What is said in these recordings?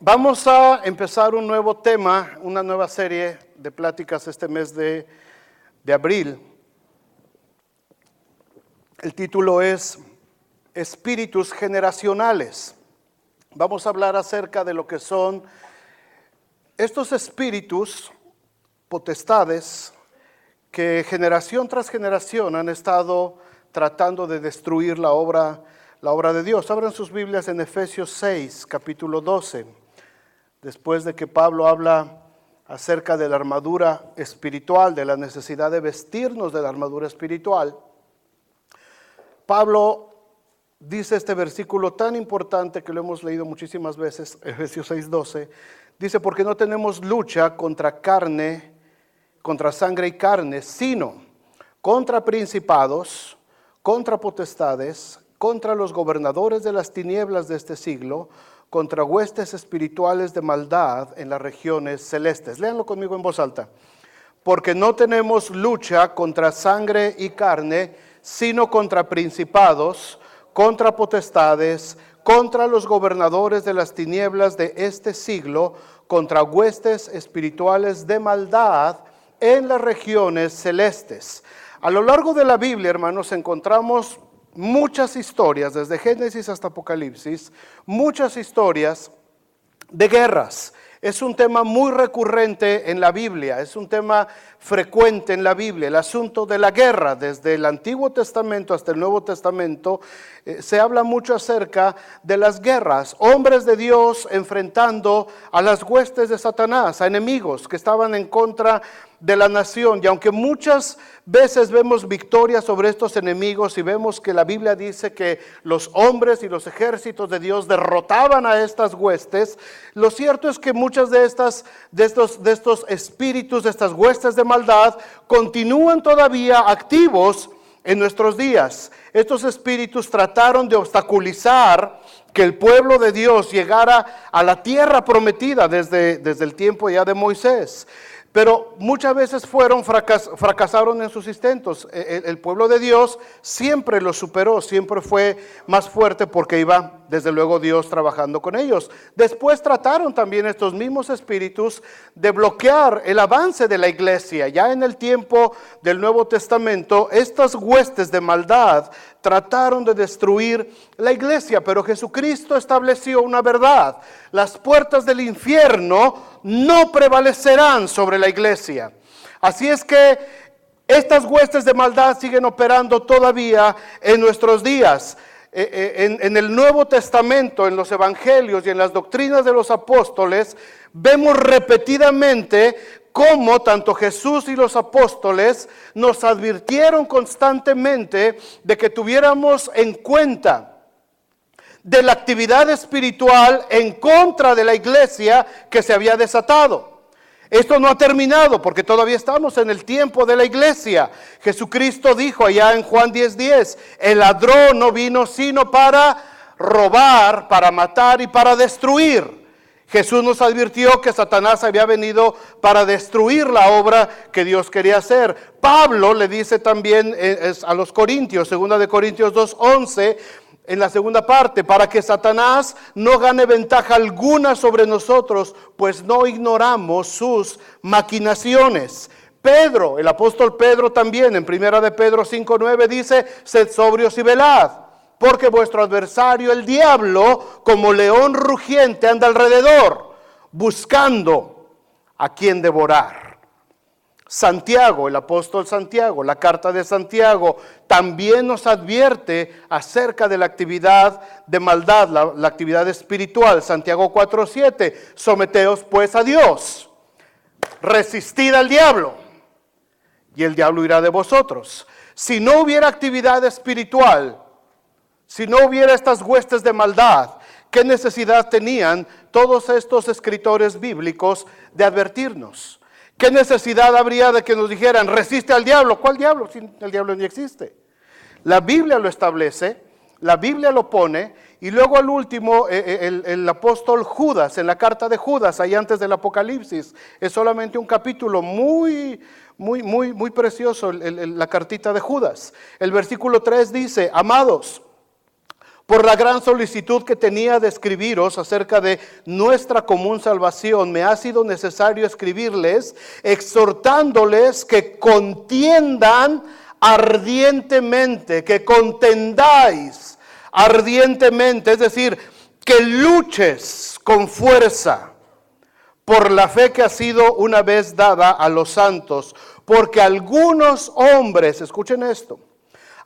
Vamos a empezar un nuevo tema, una nueva serie de pláticas este mes de abril. El título es Espíritus Generacionales. Vamos a hablar acerca de lo que son estos espíritus, potestades, que generación tras generación han estado tratando de destruir la obra de Dios. Abran sus Biblias en Efesios 6, capítulo 12. Después de que Pablo habla acerca de la armadura espiritual, de la necesidad de vestirnos de la armadura espiritual, Pablo dice este versículo tan importante que lo hemos leído muchísimas veces, Efesios 6:12, dice: porque no tenemos lucha contra sangre y carne, sino contra principados, contra potestades, contra los gobernadores de las tinieblas de este siglo, contra huestes espirituales de maldad en las regiones celestes. Léanlo conmigo en voz alta. Porque no tenemos lucha contra sangre y carne, sino contra principados, contra potestades, contra los gobernadores de las tinieblas de este siglo, contra huestes espirituales de maldad en las regiones celestes. A lo largo de la Biblia, hermanos, encontramos muchas historias, desde Génesis hasta Apocalipsis, muchas historias de guerras. Es un tema muy recurrente en la Biblia, es un tema frecuente en la Biblia, el asunto de la guerra. Desde el Antiguo Testamento hasta el Nuevo Testamento se habla mucho acerca de las guerras. Hombres de Dios enfrentando a las huestes de Satanás, a enemigos que estaban en contra de la nación. Y aunque muchas veces vemos victoria sobre estos enemigos y vemos que la Biblia dice que los hombres y los ejércitos de Dios derrotaban a estas huestes, lo cierto es que muchas de estos espíritus, de estas huestes de maldad, continúan todavía activos en nuestros días. Estos espíritus trataron de obstaculizar que el pueblo de Dios llegara a la tierra prometida desde el tiempo ya de Moisés. Pero muchas veces fracasaron en sus intentos. El pueblo de Dios siempre los superó, siempre fue más fuerte porque iba desde luego Dios trabajando con ellos. Después trataron también estos mismos espíritus de bloquear el avance de la iglesia. Ya en el tiempo del Nuevo Testamento, estas huestes de maldad trataron de destruir la iglesia, pero Jesucristo estableció una verdad: las puertas del infierno no prevalecerán sobre la iglesia. Así es que estas huestes de maldad siguen operando todavía en nuestros días. En el Nuevo Testamento, en los evangelios y en las doctrinas de los apóstoles, vemos repetidamente cómo tanto Jesús y los apóstoles nos advirtieron constantemente de que tuviéramos en cuenta de la actividad espiritual en contra de la iglesia que se había desatado. Esto no ha terminado porque todavía estamos en el tiempo de la iglesia. Jesucristo dijo allá en Juan 10:10, el ladrón no vino sino para robar, para matar y para destruir. Jesús nos advirtió que Satanás había venido para destruir la obra que Dios quería hacer. Pablo le dice también a los Corintios, 2 Corintios 2:11, en la segunda parte, para que Satanás no gane ventaja alguna sobre nosotros, pues no ignoramos sus maquinaciones. Pedro, el apóstol Pedro también, en 1 de Pedro 5:9 dice, sed sobrios y velad, porque vuestro adversario el diablo, como león rugiente, anda alrededor, buscando a quien devorar. Santiago, el apóstol Santiago, la carta de Santiago, también nos advierte acerca de la actividad de maldad, la actividad espiritual. Santiago 4:7, someteos pues a Dios, resistid al diablo, y el diablo irá de vosotros. Si no hubiera actividad espiritual, si no hubiera estas huestes de maldad, ¿qué necesidad tenían todos estos escritores bíblicos de advertirnos? ¿Qué necesidad habría de que nos dijeran, resiste al diablo? ¿Cuál diablo? Si el diablo ni existe. La Biblia lo establece, la Biblia lo pone, y luego al último, el apóstol Judas, en la carta de Judas, ahí antes del Apocalipsis, es solamente un capítulo muy precioso, la cartita de Judas. El versículo 3 dice, amados, Por la gran solicitud que tenía de escribiros acerca de nuestra común salvación, me ha sido necesario escribirles, exhortándoles que contiendan ardientemente, que contendáis ardientemente, es decir, que luches con fuerza por la fe que ha sido una vez dada a los santos, porque algunos hombres, escuchen esto,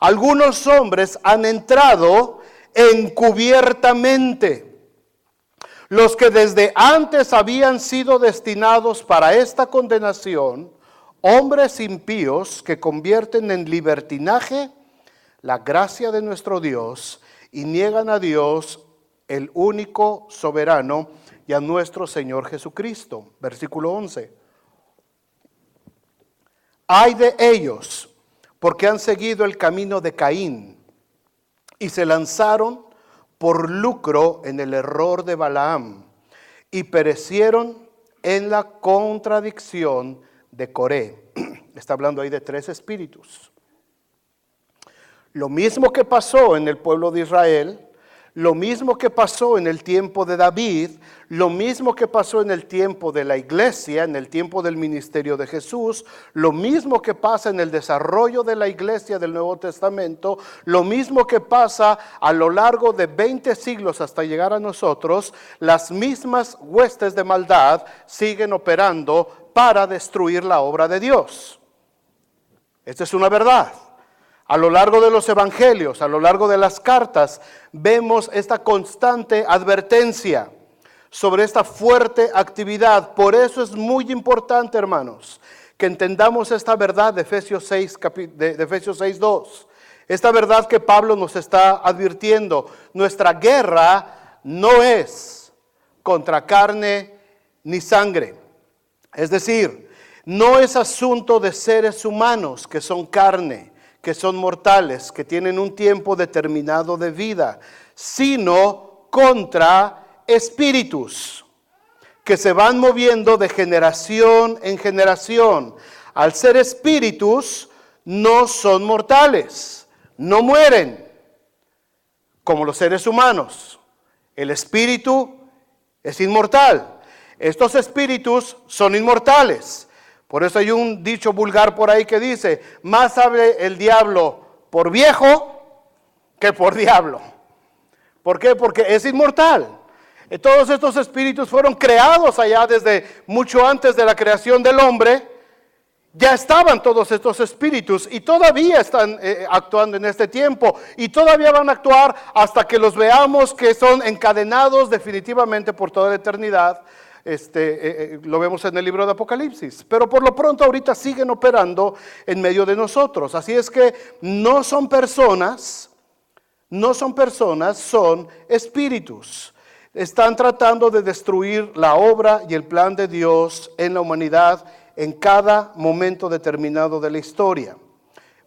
algunos hombres han entrado encubiertamente, los que desde antes habían sido destinados para esta condenación, hombres impíos que convierten en libertinaje la gracia de nuestro Dios y niegan a Dios, el único soberano, y a nuestro Señor Jesucristo. Versículo 11. Ay de ellos, porque han seguido el camino de Caín y se lanzaron por lucro en el error de Balaam y perecieron en la contradicción de Coré. Está hablando ahí de tres espíritus. Lo mismo que pasó en el pueblo de Israel, lo mismo que pasó en el tiempo de David, lo mismo que pasó en el tiempo de la iglesia, en el tiempo del ministerio de Jesús, lo mismo que pasa en el desarrollo de la iglesia del Nuevo Testamento, lo mismo que pasa a lo largo de 20 siglos hasta llegar a nosotros, las mismas huestes de maldad siguen operando para destruir la obra de Dios. Esta es una verdad. A lo largo de los evangelios, a lo largo de las cartas, vemos esta constante advertencia sobre esta fuerte actividad. Por eso es muy importante, hermanos, que entendamos esta verdad de Efesios 6:2. Esta verdad que Pablo nos está advirtiendo. Nuestra guerra no es contra carne ni sangre. Es decir, no es asunto de seres humanos que son carne, que son mortales, que tienen un tiempo determinado de vida, sino contra espíritus que se van moviendo de generación en generación. Al ser espíritus, no son mortales, no mueren como los seres humanos. El espíritu es inmortal. Estos espíritus son inmortales. Por eso hay un dicho vulgar por ahí que dice, más sabe el diablo por viejo que por diablo. ¿Por qué? Porque es inmortal. Todos estos espíritus fueron creados allá desde mucho antes de la creación del hombre. Ya estaban todos estos espíritus y todavía están actuando en este tiempo. Y todavía van a actuar hasta que los veamos que son encadenados definitivamente por toda la eternidad. Lo vemos en el libro de Apocalipsis, pero por lo pronto ahorita siguen operando en medio de nosotros. Así es que no son personas, son espíritus. Están tratando de destruir la obra y el plan de Dios en la humanidad en cada momento determinado de la historia.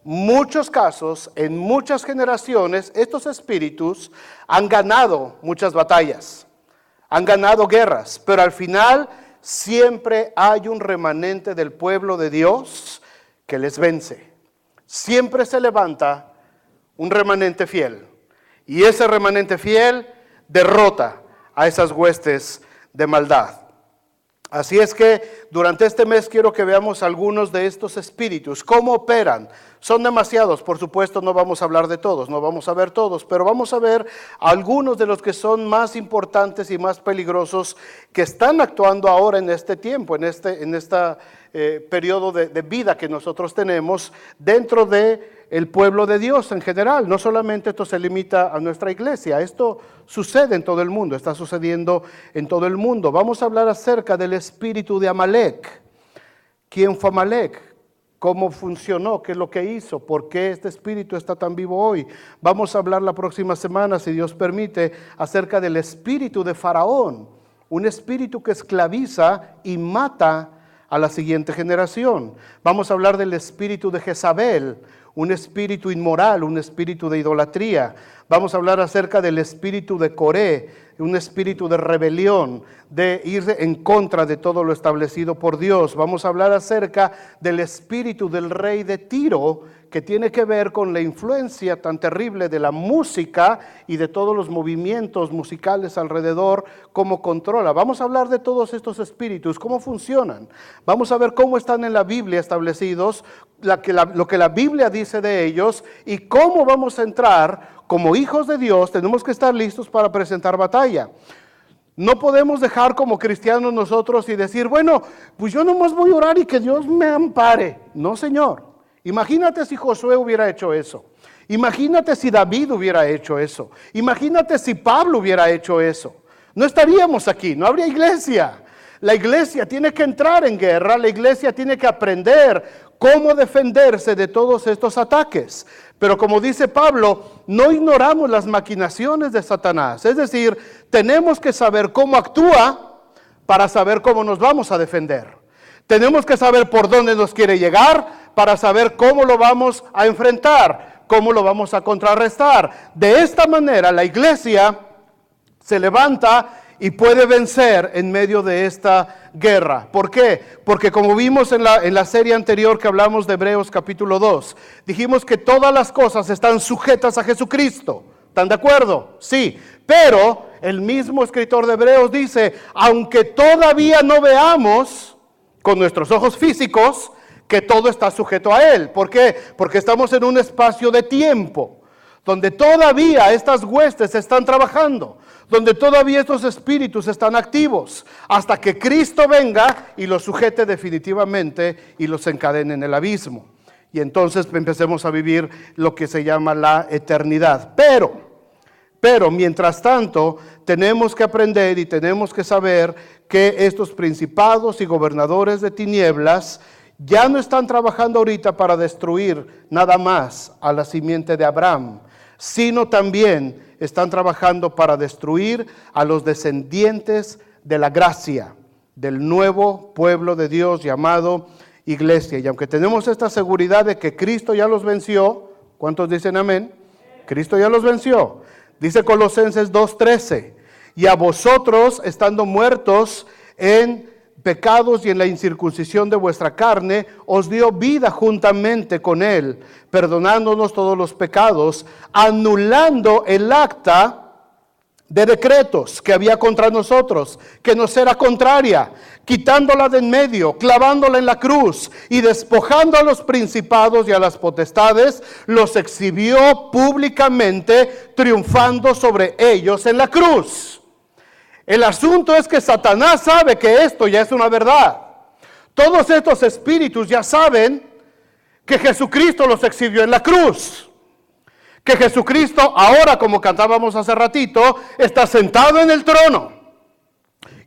Muchos casos, en muchas generaciones, estos espíritus han ganado muchas batallas. Han ganado guerras, pero al final siempre hay un remanente del pueblo de Dios que les vence. Siempre se levanta un remanente fiel. Y ese remanente fiel derrota a esas huestes de maldad. Así es que durante este mes quiero que veamos algunos de estos espíritus, cómo operan. Son demasiados, por supuesto no vamos a hablar de todos, no vamos a ver todos, pero vamos a ver algunos de los que son más importantes y más peligrosos que están actuando ahora en este tiempo, en este periodo de vida que nosotros tenemos dentro de el pueblo de Dios en general. No solamente esto se limita a nuestra iglesia, esto sucede en todo el mundo, está sucediendo en todo el mundo. Vamos a hablar acerca del espíritu de Amalek. ¿Quién fue Amalek? ¿Cómo funcionó? ¿Qué es lo que hizo? ¿Por qué este espíritu está tan vivo hoy? Vamos a hablar la próxima semana, si Dios permite, acerca del espíritu de Faraón, un espíritu que esclaviza y mata a la siguiente generación. Vamos a hablar del espíritu de Jezabel, un espíritu inmoral, un espíritu de idolatría. Vamos a hablar acerca del espíritu de Coré, un espíritu de rebelión, de ir en contra de todo lo establecido por Dios. Vamos a hablar acerca del espíritu del rey de Tiro, que tiene que ver con la influencia tan terrible de la música y de todos los movimientos musicales alrededor, cómo controla. Vamos a hablar de todos estos espíritus, cómo funcionan. Vamos a ver cómo están en la Biblia establecidos, lo que la Biblia dice de ellos y cómo vamos a entrar como hijos de Dios. Tenemos que estar listos para presentar batalla. No podemos dejar como cristianos nosotros y decir, bueno, pues yo nomás voy a orar y que Dios me ampare. No, Señor. Imagínate si Josué hubiera hecho eso. Imagínate si David hubiera hecho eso. Imagínate si Pablo hubiera hecho eso. No estaríamos aquí, no habría iglesia. La iglesia tiene que entrar en guerra, la iglesia tiene que aprender cómo defenderse de todos estos ataques. Pero como dice Pablo, no ignoramos las maquinaciones de Satanás. Es decir, tenemos que saber cómo actúa para saber cómo nos vamos a defender. Tenemos que saber por dónde nos quiere llegar para saber cómo lo vamos a enfrentar, cómo lo vamos a contrarrestar. De esta manera la iglesia se levanta y puede vencer en medio de esta guerra. ¿Por qué? Porque como vimos en la serie anterior que hablamos de Hebreos capítulo 2, dijimos que todas las cosas están sujetas a Jesucristo. ¿Están de acuerdo? Sí. Pero el mismo escritor de Hebreos dice, aunque todavía no veamos con nuestros ojos físicos, que todo está sujeto a Él. ¿Por qué? Porque estamos en un espacio de tiempo, donde todavía estas huestes están trabajando, donde todavía estos espíritus están activos, hasta que Cristo venga y los sujete definitivamente y los encadene en el abismo. Y entonces empecemos a vivir lo que se llama la eternidad. Pero mientras tanto, tenemos que aprender y tenemos que saber que estos principados y gobernadores de tinieblas ya no están trabajando ahorita para destruir nada más a la simiente de Abraham, sino también están trabajando para destruir a los descendientes de la gracia, del nuevo pueblo de Dios llamado iglesia. Y aunque tenemos esta seguridad de que Cristo ya los venció, ¿cuántos dicen amén? Cristo ya los venció. Dice Colosenses 2:13, y a vosotros, estando muertos en pecados y en la incircuncisión de vuestra carne, os dio vida juntamente con Él, perdonándonos todos los pecados, anulando el acta de decretos que había contra nosotros, que nos era contraria, quitándola de en medio, clavándola en la cruz y despojando a los principados y a las potestades, los exhibió públicamente, triunfando sobre ellos en la cruz. El asunto es que Satanás sabe que esto ya es una verdad. Todos estos espíritus ya saben que Jesucristo los exhibió en la cruz. Que Jesucristo ahora, como cantábamos hace ratito, está sentado en el trono.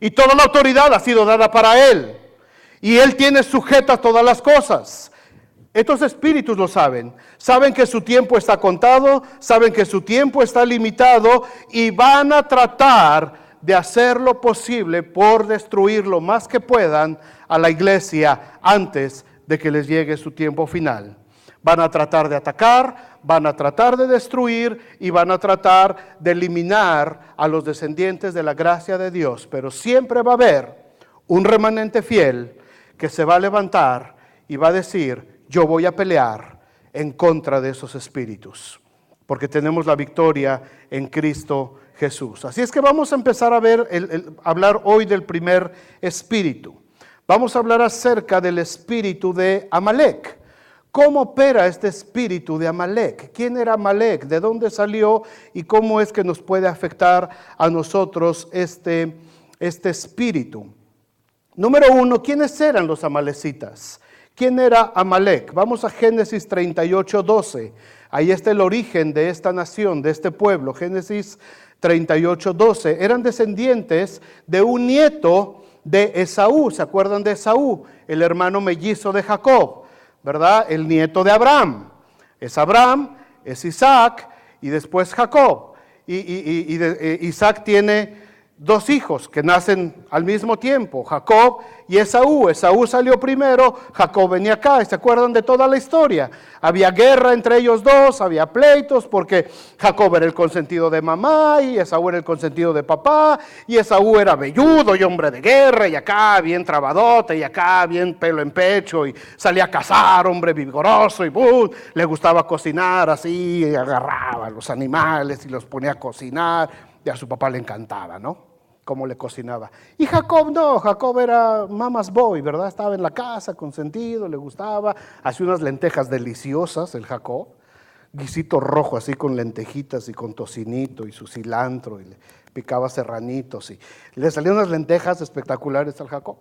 Y toda la autoridad ha sido dada para Él. Y Él tiene sujetas todas las cosas. Estos espíritus lo saben. Saben que su tiempo está contado, saben que su tiempo está limitado y van a tratar de hacer lo posible por destruir lo más que puedan a la iglesia antes de que les llegue su tiempo final. Van a tratar de atacar, van a tratar de destruir y van a tratar de eliminar a los descendientes de la gracia de Dios. Pero siempre va a haber un remanente fiel que se va a levantar y va a decir, yo voy a pelear en contra de esos espíritus, porque tenemos la victoria en Cristo Jesús. Así es que vamos a empezar a ver, hablar hoy del primer espíritu. Vamos a hablar acerca del espíritu de Amalek. ¿Cómo opera este espíritu de Amalek? ¿Quién era Amalek? ¿De dónde salió? ¿Y cómo es que nos puede afectar a nosotros este espíritu? Número 1, ¿quiénes eran los amalecitas? ¿Quién era Amalek? Vamos a Génesis 38:12. Ahí está el origen de esta nación, de este pueblo. Génesis 38:12. Eran descendientes de un nieto de Esaú. ¿Se acuerdan de Esaú? El hermano mellizo de Jacob, ¿verdad? El nieto de Abraham. Es Abraham, es Isaac y después Jacob. Isaac tiene dos hijos que nacen al mismo tiempo, Jacob y Esaú. Esaú salió primero, Jacob venía acá, y se acuerdan de toda la historia. Había guerra entre ellos dos, había pleitos porque Jacob era el consentido de mamá y Esaú era el consentido de papá, y Esaú era velludo y hombre de guerra, y acá bien trabadote, y acá bien pelo en pecho, y salía a cazar, hombre vigoroso, y le gustaba cocinar así, y agarraba a los animales y los ponía a cocinar, y a su papá le encantaba, ¿no? Cómo le cocinaba. Y Jacob no, Jacob era mama's boy, ¿verdad? Estaba en la casa consentido, le gustaba, hacía unas lentejas deliciosas el Jacob, guisito rojo así con lentejitas y con tocinito y su cilantro, y le picaba serranitos y le salían unas lentejas espectaculares al Jacob.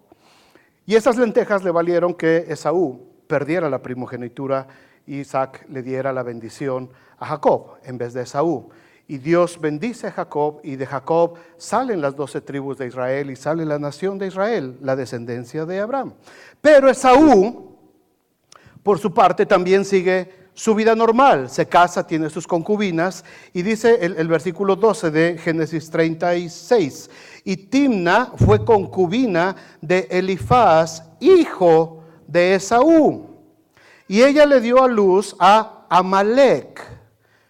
Y esas lentejas le valieron que Esaú perdiera la primogenitura y Isaac le diera la bendición a Jacob en vez de Esaú. Y Dios bendice a Jacob, y de Jacob salen las 12 tribus de Israel y sale la nación de Israel, la descendencia de Abraham. Pero Esaú, por su parte, también sigue su vida normal, se casa, tiene sus concubinas, y dice el versículo 12 de Génesis 36, y Timna fue concubina de Elifaz, hijo de Esaú, y ella le dio a luz a Amalec.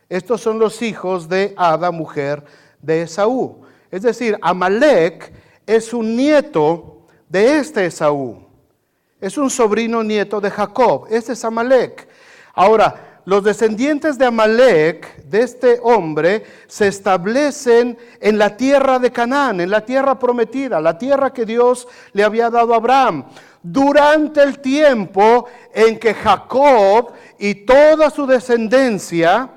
Estos son los hijos de Ada, mujer de Esaú. Es decir, Amalec es un nieto de este Esaú. Es un sobrino nieto de Jacob. Este es Amalec. Ahora, los descendientes de Amalec, de este hombre, se establecen en la tierra de Canaán, en la tierra prometida, la tierra que Dios le había dado a Abraham. Durante el tiempo en que Jacob y toda su descendencia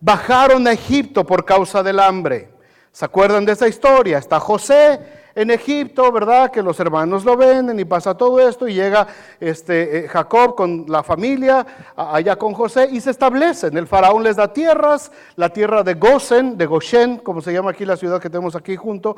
bajaron a Egipto por causa del hambre. ¿Se acuerdan de esa historia? Está José en Egipto, ¿verdad? Que los hermanos lo venden y pasa todo esto, y llega Jacob con la familia allá con José y se establecen. El faraón les da tierras, la tierra de Goshen, como se llama aquí la ciudad que tenemos aquí junto,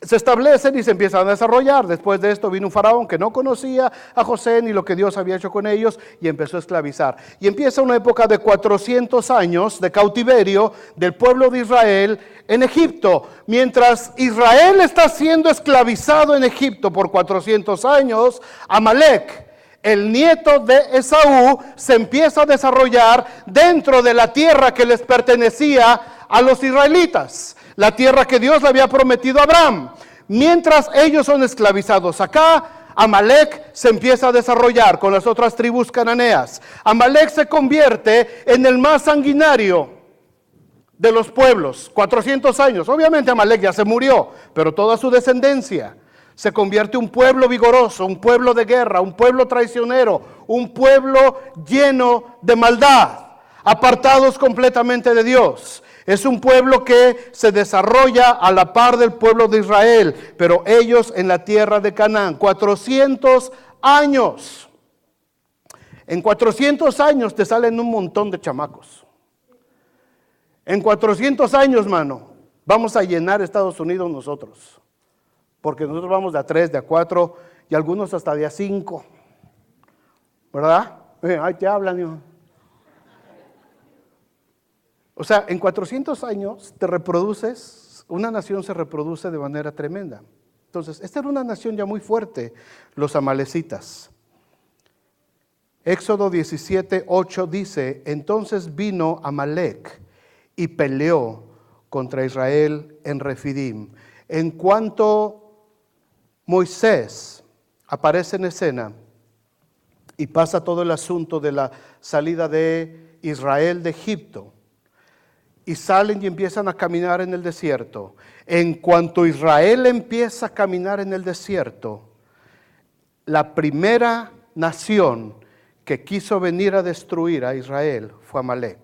se establecen y se empiezan a desarrollar. Después de esto vino un faraón que no conocía a José ni lo que Dios había hecho con ellos, y empezó a esclavizar. Y empieza una época de 400 años de cautiverio del pueblo de Israel en Egipto. Mientras Israel está siendo esclavizado en Egipto por 400 años, Amalec, el nieto de Esaú, se empieza a desarrollar dentro de la tierra que les pertenecía a los israelitas, la tierra que Dios le había prometido a Abraham. Mientras ellos son esclavizados acá, Amalec se empieza a desarrollar con las otras tribus cananeas. Amalec se convierte en el más sanguinario de los pueblos, 400 años. Obviamente Amalec ya se murió, pero toda su descendencia se convierte en un pueblo vigoroso, un pueblo de guerra, un pueblo traicionero, un pueblo lleno de maldad, apartados completamente de Dios. Es un pueblo que se desarrolla a la par del pueblo de Israel, pero ellos en la tierra de Canaán. 400 años. En 400 años te salen un montón de chamacos. En 400 años, mano, vamos a llenar Estados Unidos nosotros. Porque nosotros vamos de a 3, de a 4 y algunos hasta de a 5. ¿Verdad? Ahí te hablan, hijo. O sea, en 400 años te reproduces, una nación se reproduce de manera tremenda. Entonces, esta era una nación ya muy fuerte, los amalecitas. Éxodo 17:8 dice, entonces vino Amalec y peleó contra Israel en Refidim. En cuanto Moisés aparece en escena y pasa todo el asunto de la salida de Israel de Egipto, y salen y empiezan a caminar en el desierto. En cuanto Israel empieza a caminar en el desierto, la primera nación que quiso venir a destruir a Israel fue Amalec.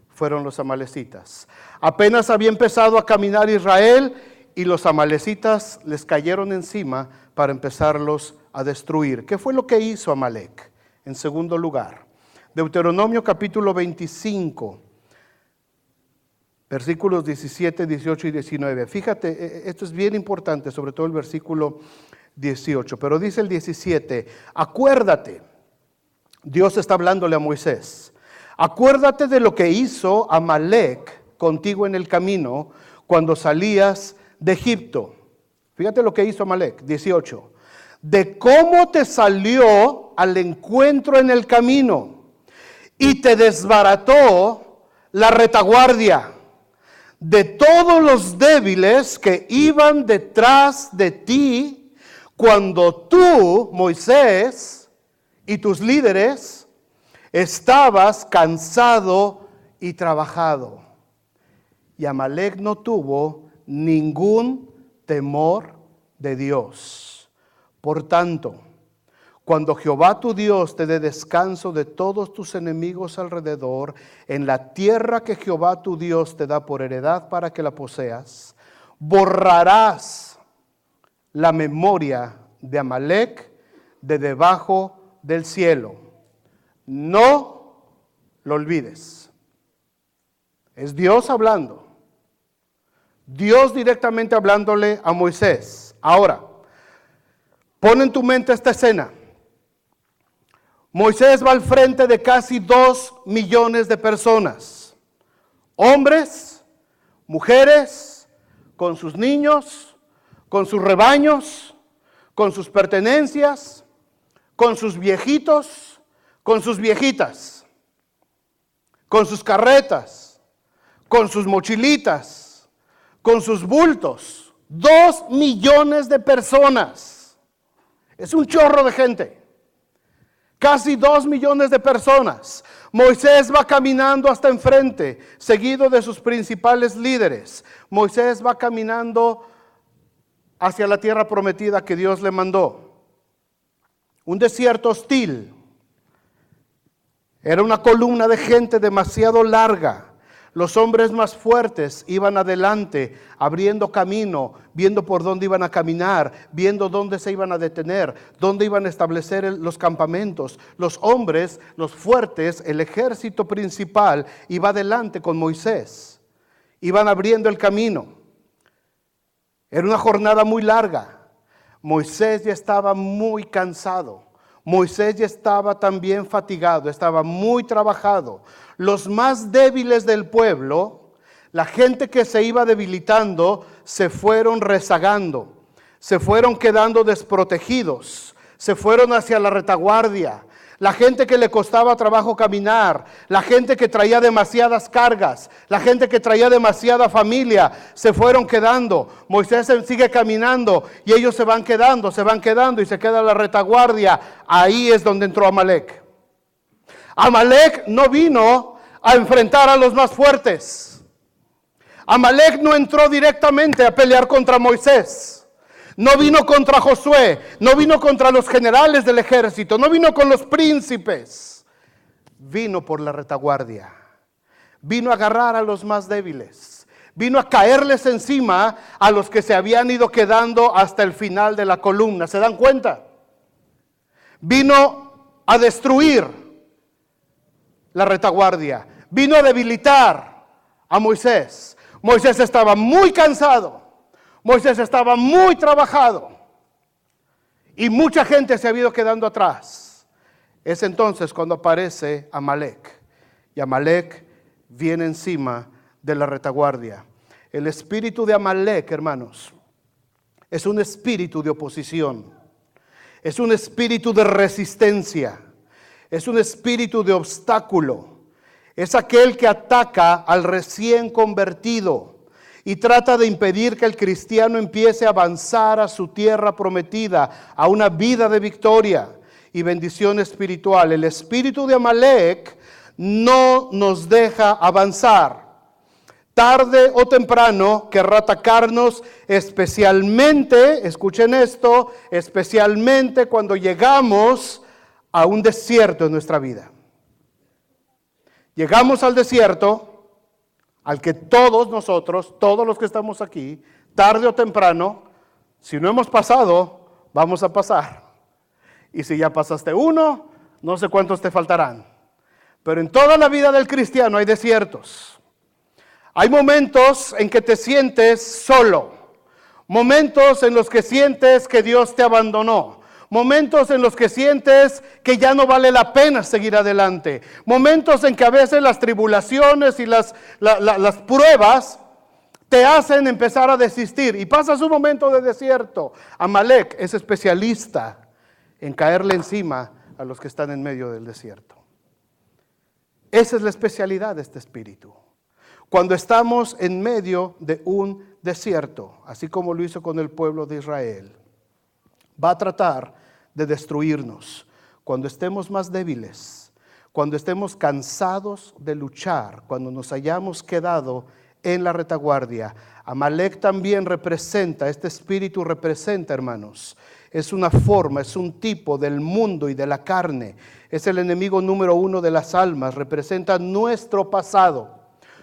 Fueron los amalecitas. Apenas había empezado a caminar Israel y los amalecitas les cayeron encima para empezarlos a destruir. ¿Qué fue lo que hizo Amalec? En segundo lugar, Deuteronomio capítulo 25. Versículos 17, 18 y 19. Fíjate, esto es bien importante, sobre todo el versículo 18. Pero dice el 17, acuérdate, Dios está hablándole a Moisés, acuérdate de lo que hizo Amalec contigo en el camino, cuando salías de Egipto. Fíjate lo que hizo Amalek, 18. De cómo te salió al encuentro en el camino y te desbarató la retaguardia de todos los débiles que iban detrás de ti cuando tú, Moisés, y tus líderes estabas cansado y trabajado. Y Amalek no tuvo ningún temor de Dios. Por tanto, cuando Jehová tu Dios te dé descanso de todos tus enemigos alrededor, en la tierra que Jehová tu Dios te da por heredad para que la poseas, borrarás la memoria de Amalek de debajo del cielo. No lo olvides. Es Dios hablando. Dios directamente hablándole a Moisés. Ahora, pon en tu mente esta escena. Moisés va al frente de casi 2 millones de personas. Hombres, mujeres, con sus niños, con sus rebaños, con sus pertenencias, con sus viejitos, con sus viejitas, con sus carretas, con sus mochilitas, con sus bultos. 2 millones de personas. Es un chorro de gente. Casi 2 millones de personas. Moisés va caminando hasta enfrente, seguido de sus principales líderes. Moisés va caminando hacia la tierra prometida que Dios le mandó. Un desierto hostil. Era una columna de gente demasiado larga. Los hombres más fuertes iban adelante, abriendo camino, viendo por dónde iban a caminar, viendo dónde se iban a detener, dónde iban a establecer los campamentos. Los hombres, los fuertes, el ejército principal iba adelante con Moisés. Iban abriendo el camino. Era una jornada muy larga. Moisés ya estaba muy cansado. Moisés ya estaba también fatigado, estaba muy trabajado. Los más débiles del pueblo, la gente que se iba debilitando, se fueron rezagando, se fueron quedando desprotegidos, se fueron hacia la retaguardia. La gente que le costaba trabajo caminar, la gente que traía demasiadas cargas, la gente que traía demasiada familia, se fueron quedando. Moisés sigue caminando y ellos se van quedando y se queda la retaguardia. Ahí es donde entró Amalek. Amalek no vino a enfrentar a los más fuertes. Amalek no entró directamente a pelear contra Moisés. No vino contra Josué, no vino contra los generales del ejército, no vino con los príncipes. Vino por la retaguardia. Vino a agarrar a los más débiles. Vino a caerles encima a los que se habían ido quedando hasta el final de la columna. ¿Se dan cuenta? Vino a destruir la retaguardia. Vino a debilitar a Moisés. Moisés estaba muy cansado. Moisés estaba muy trabajado y mucha gente se había ido quedando atrás. Es entonces cuando aparece Amalek y Amalek viene encima de la retaguardia. El espíritu de Amalek, hermanos, es un espíritu de oposición, es un espíritu de resistencia, es un espíritu de obstáculo, es aquel que ataca al recién convertido y trata de impedir que el cristiano empiece a avanzar a su tierra prometida, a una vida de victoria y bendición espiritual. El espíritu de Amalek no nos deja avanzar. Tarde o temprano querrá atacarnos, especialmente, escuchen esto, especialmente cuando llegamos a un desierto en nuestra vida. Llegamos al desierto al que todos nosotros, todos los que estamos aquí, tarde o temprano, si no hemos pasado, vamos a pasar. Y si ya pasaste uno, no sé cuántos te faltarán. Pero en toda la vida del cristiano hay desiertos. Hay momentos en que te sientes solo. Momentos en los que sientes que Dios te abandonó. Momentos en los que sientes que ya no vale la pena seguir adelante. Momentos en que a veces las tribulaciones y las pruebas te hacen empezar a desistir y pasas un momento de desierto. Amalek es especialista en caerle encima a los que están en medio del desierto. Esa es la especialidad de este espíritu. Cuando estamos en medio de un desierto, así como lo hizo con el pueblo de Israel, va a tratar de destruirnos. Cuando estemos más débiles, cuando estemos cansados de luchar, cuando nos hayamos quedado en la retaguardia. Amalek también representa, este espíritu representa, hermanos, es una forma, es un tipo del mundo y de la carne. Es el enemigo número uno de las almas, representa nuestro pasado,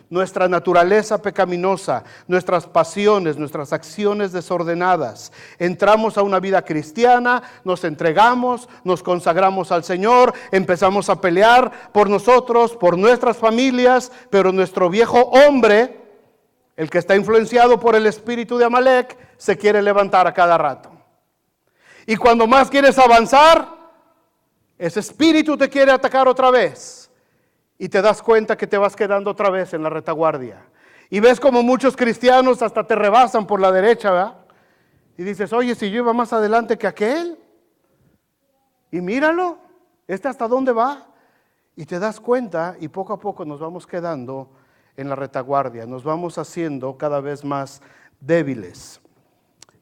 nuestra naturaleza pecaminosa, nuestras pasiones, nuestras acciones desordenadas. Entramos a una vida cristiana, nos entregamos, nos consagramos al Señor, empezamos a pelear por nosotros, por nuestras familias, pero nuestro viejo hombre, el que está influenciado por el espíritu de Amalek, se quiere levantar a cada rato. Y cuando más quieres avanzar, ese espíritu te quiere atacar otra vez. Y te das cuenta que te vas quedando otra vez en la retaguardia. Y ves como muchos cristianos hasta te rebasan por la derecha, ¿verdad? Y dices, oye, si yo iba más adelante que aquel. Y míralo, ¿hasta dónde va? Y te das cuenta y poco a poco nos vamos quedando en la retaguardia. Nos vamos haciendo cada vez más débiles.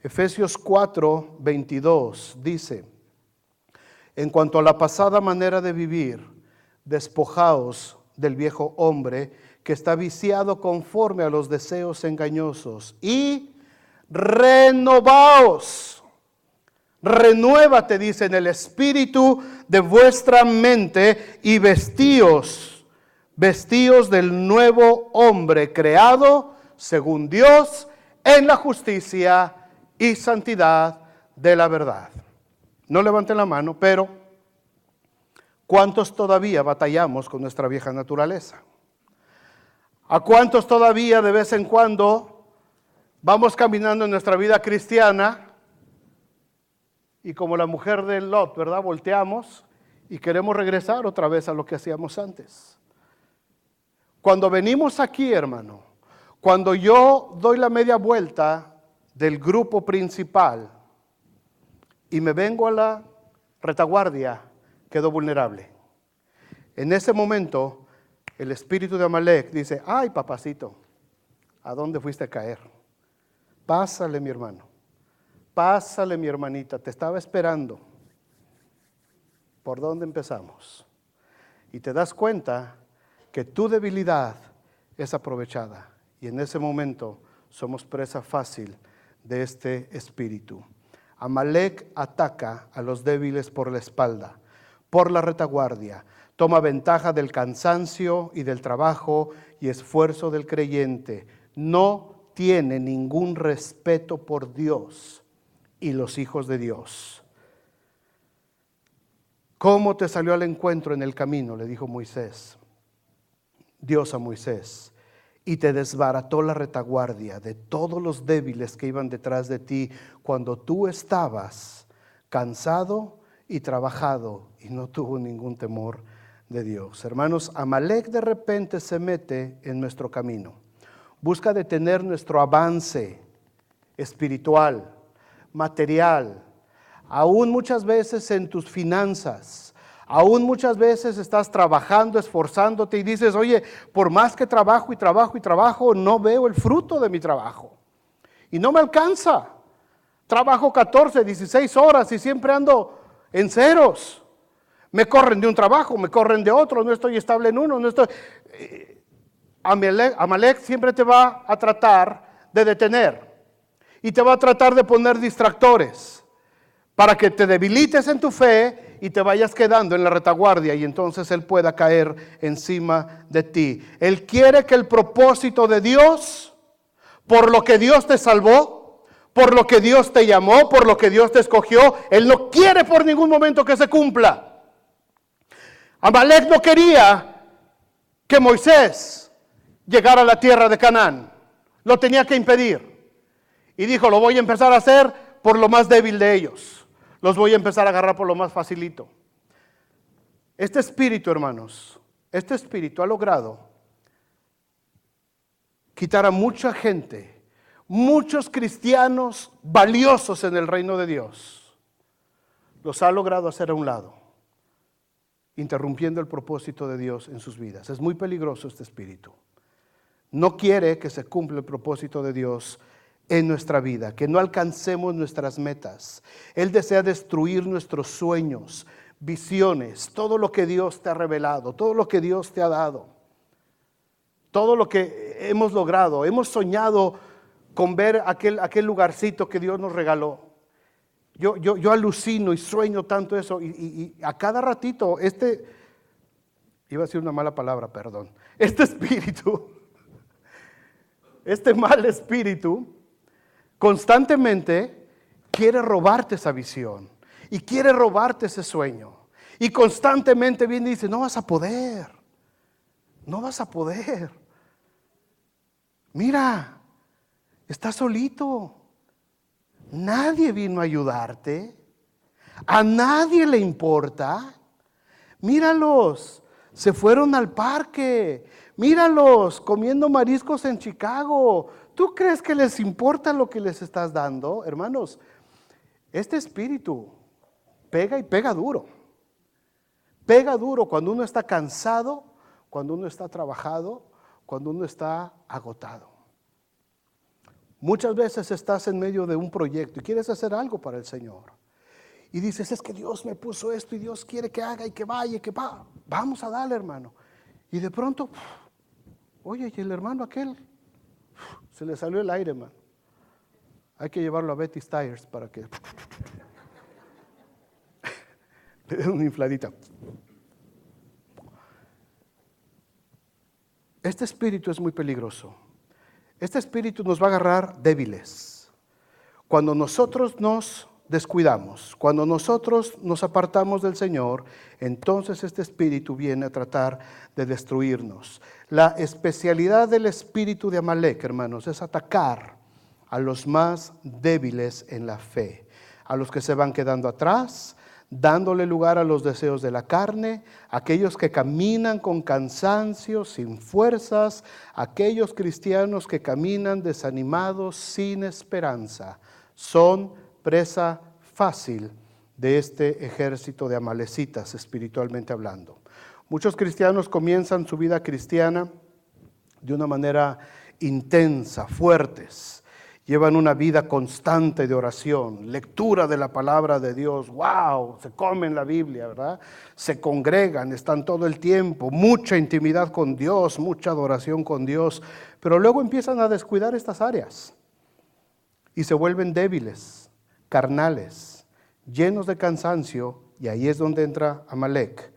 Efesios 4:22 dice, en cuanto a la pasada manera de vivir, despojaos del viejo hombre que está viciado conforme a los deseos engañosos y renovaos. Renuévate, dice, en el espíritu de vuestra mente y vestíos del nuevo hombre creado según Dios en la justicia y santidad de la verdad. No levanten la mano, pero ¿cuántos todavía batallamos con nuestra vieja naturaleza? ¿A cuántos todavía de vez en cuando vamos caminando en nuestra vida cristiana y como la mujer de Lot, ¿verdad? Volteamos y queremos regresar otra vez a lo que hacíamos antes. Cuando venimos aquí, hermano, cuando yo doy la media vuelta del grupo principal y me vengo a la retaguardia, quedo vulnerable. En ese momento, el espíritu de Amalek dice, ay papacito, ¿a dónde fuiste a caer? Pásale mi hermano, pásale mi hermanita, te estaba esperando. ¿Por dónde empezamos? Y te das cuenta que tu debilidad es aprovechada. Y en ese momento somos presa fácil de este espíritu. Amalek ataca a los débiles por la espalda, por la retaguardia. Toma ventaja del cansancio y del trabajo y esfuerzo del creyente. No tiene ningún respeto por Dios y los hijos de Dios. ¿Cómo te salió al encuentro en el camino?, le dijo Moisés. Dios a Moisés. Y te desbarató la retaguardia de todos los débiles que iban detrás de ti cuando tú estabas cansado y trabajado y no tuvo ningún temor de Dios. Hermanos, Amalek de repente se mete en nuestro camino. Busca detener nuestro avance espiritual, material, aún muchas veces en tus finanzas. Aún muchas veces estás trabajando, esforzándote y dices, oye, por más que trabajo y trabajo y trabajo, no veo el fruto de mi trabajo. Y no me alcanza. Trabajo 14, 16 horas y siempre ando en ceros. Me corren de un trabajo, me corren de otro, no estoy estable en uno, no estoy... Amalek siempre te va a tratar de detener y te va a tratar de poner distractores para que te debilites en tu fe y te vayas quedando en la retaguardia y entonces él pueda caer encima de ti. Él quiere que el propósito de Dios, por lo que Dios te salvó, por lo que Dios te llamó, por lo que Dios te escogió, él no quiere por ningún momento que se cumpla. Amalek no quería que Moisés llegara a la tierra de Canaán. Lo tenía que impedir. Y dijo, lo voy a empezar a hacer por lo más débil de ellos. Los voy a empezar a agarrar por lo más facilito. Este espíritu, hermanos, este espíritu ha logrado quitar a mucha gente muchos cristianos valiosos en el reino de Dios los ha logrado hacer a un lado, interrumpiendo el propósito de Dios en sus vidas. Es muy peligroso este espíritu. No quiere que se cumpla el propósito de Dios en nuestra vida, que no alcancemos nuestras metas. Él desea destruir nuestros sueños, visiones, todo lo que Dios te ha revelado, todo lo que Dios te ha dado, todo lo que hemos logrado. Hemos soñado con ver aquel lugarcito que Dios nos regaló. Yo alucino y sueño tanto eso, y a cada ratito iba a decir una mala palabra, perdón, este espíritu, este mal espíritu, constantemente quiere robarte esa visión y quiere robarte ese sueño, y constantemente viene y dice: no vas a poder, no vas a poder, mira, estás solito, nadie vino a ayudarte, a nadie le importa, míralos, se fueron al parque, míralos comiendo mariscos en Chicago. ¿Tú crees que les importa lo que les estás dando? Hermanos, este espíritu pega y pega duro. Pega duro cuando uno está cansado, cuando uno está trabajado, cuando uno está agotado. Muchas veces estás en medio de un proyecto y quieres hacer algo para el Señor. Y dices: es que Dios me puso esto y Dios quiere que haga y que vaya y que va. Vamos a darle, hermano. Y de pronto, oye, y el hermano aquel, se le salió el aire, hermano. Hay que llevarlo a Betty's Tires para que le den una infladita. Este espíritu es muy peligroso. Este espíritu nos va a agarrar débiles. Cuando nosotros nos descuidamos, cuando nosotros nos apartamos del Señor, entonces este espíritu viene a tratar de destruirnos. La especialidad del espíritu de Amalek, hermanos, es atacar a los más débiles en la fe, a los que se van quedando atrás, dándole lugar a los deseos de la carne, aquellos que caminan con cansancio, sin fuerzas, aquellos cristianos que caminan desanimados, sin esperanza. Son presa fácil de este ejército de amalecitas, espiritualmente hablando. Muchos cristianos comienzan su vida cristiana de una manera intensa, fuertes. Llevan una vida constante de oración, lectura de la palabra de Dios. ¡Wow! Se comen la Biblia, ¿verdad? Se congregan, están todo el tiempo, mucha intimidad con Dios, mucha adoración con Dios. Pero luego empiezan a descuidar estas áreas y se vuelven débiles, carnales, llenos de cansancio, y ahí es donde entra Amalek,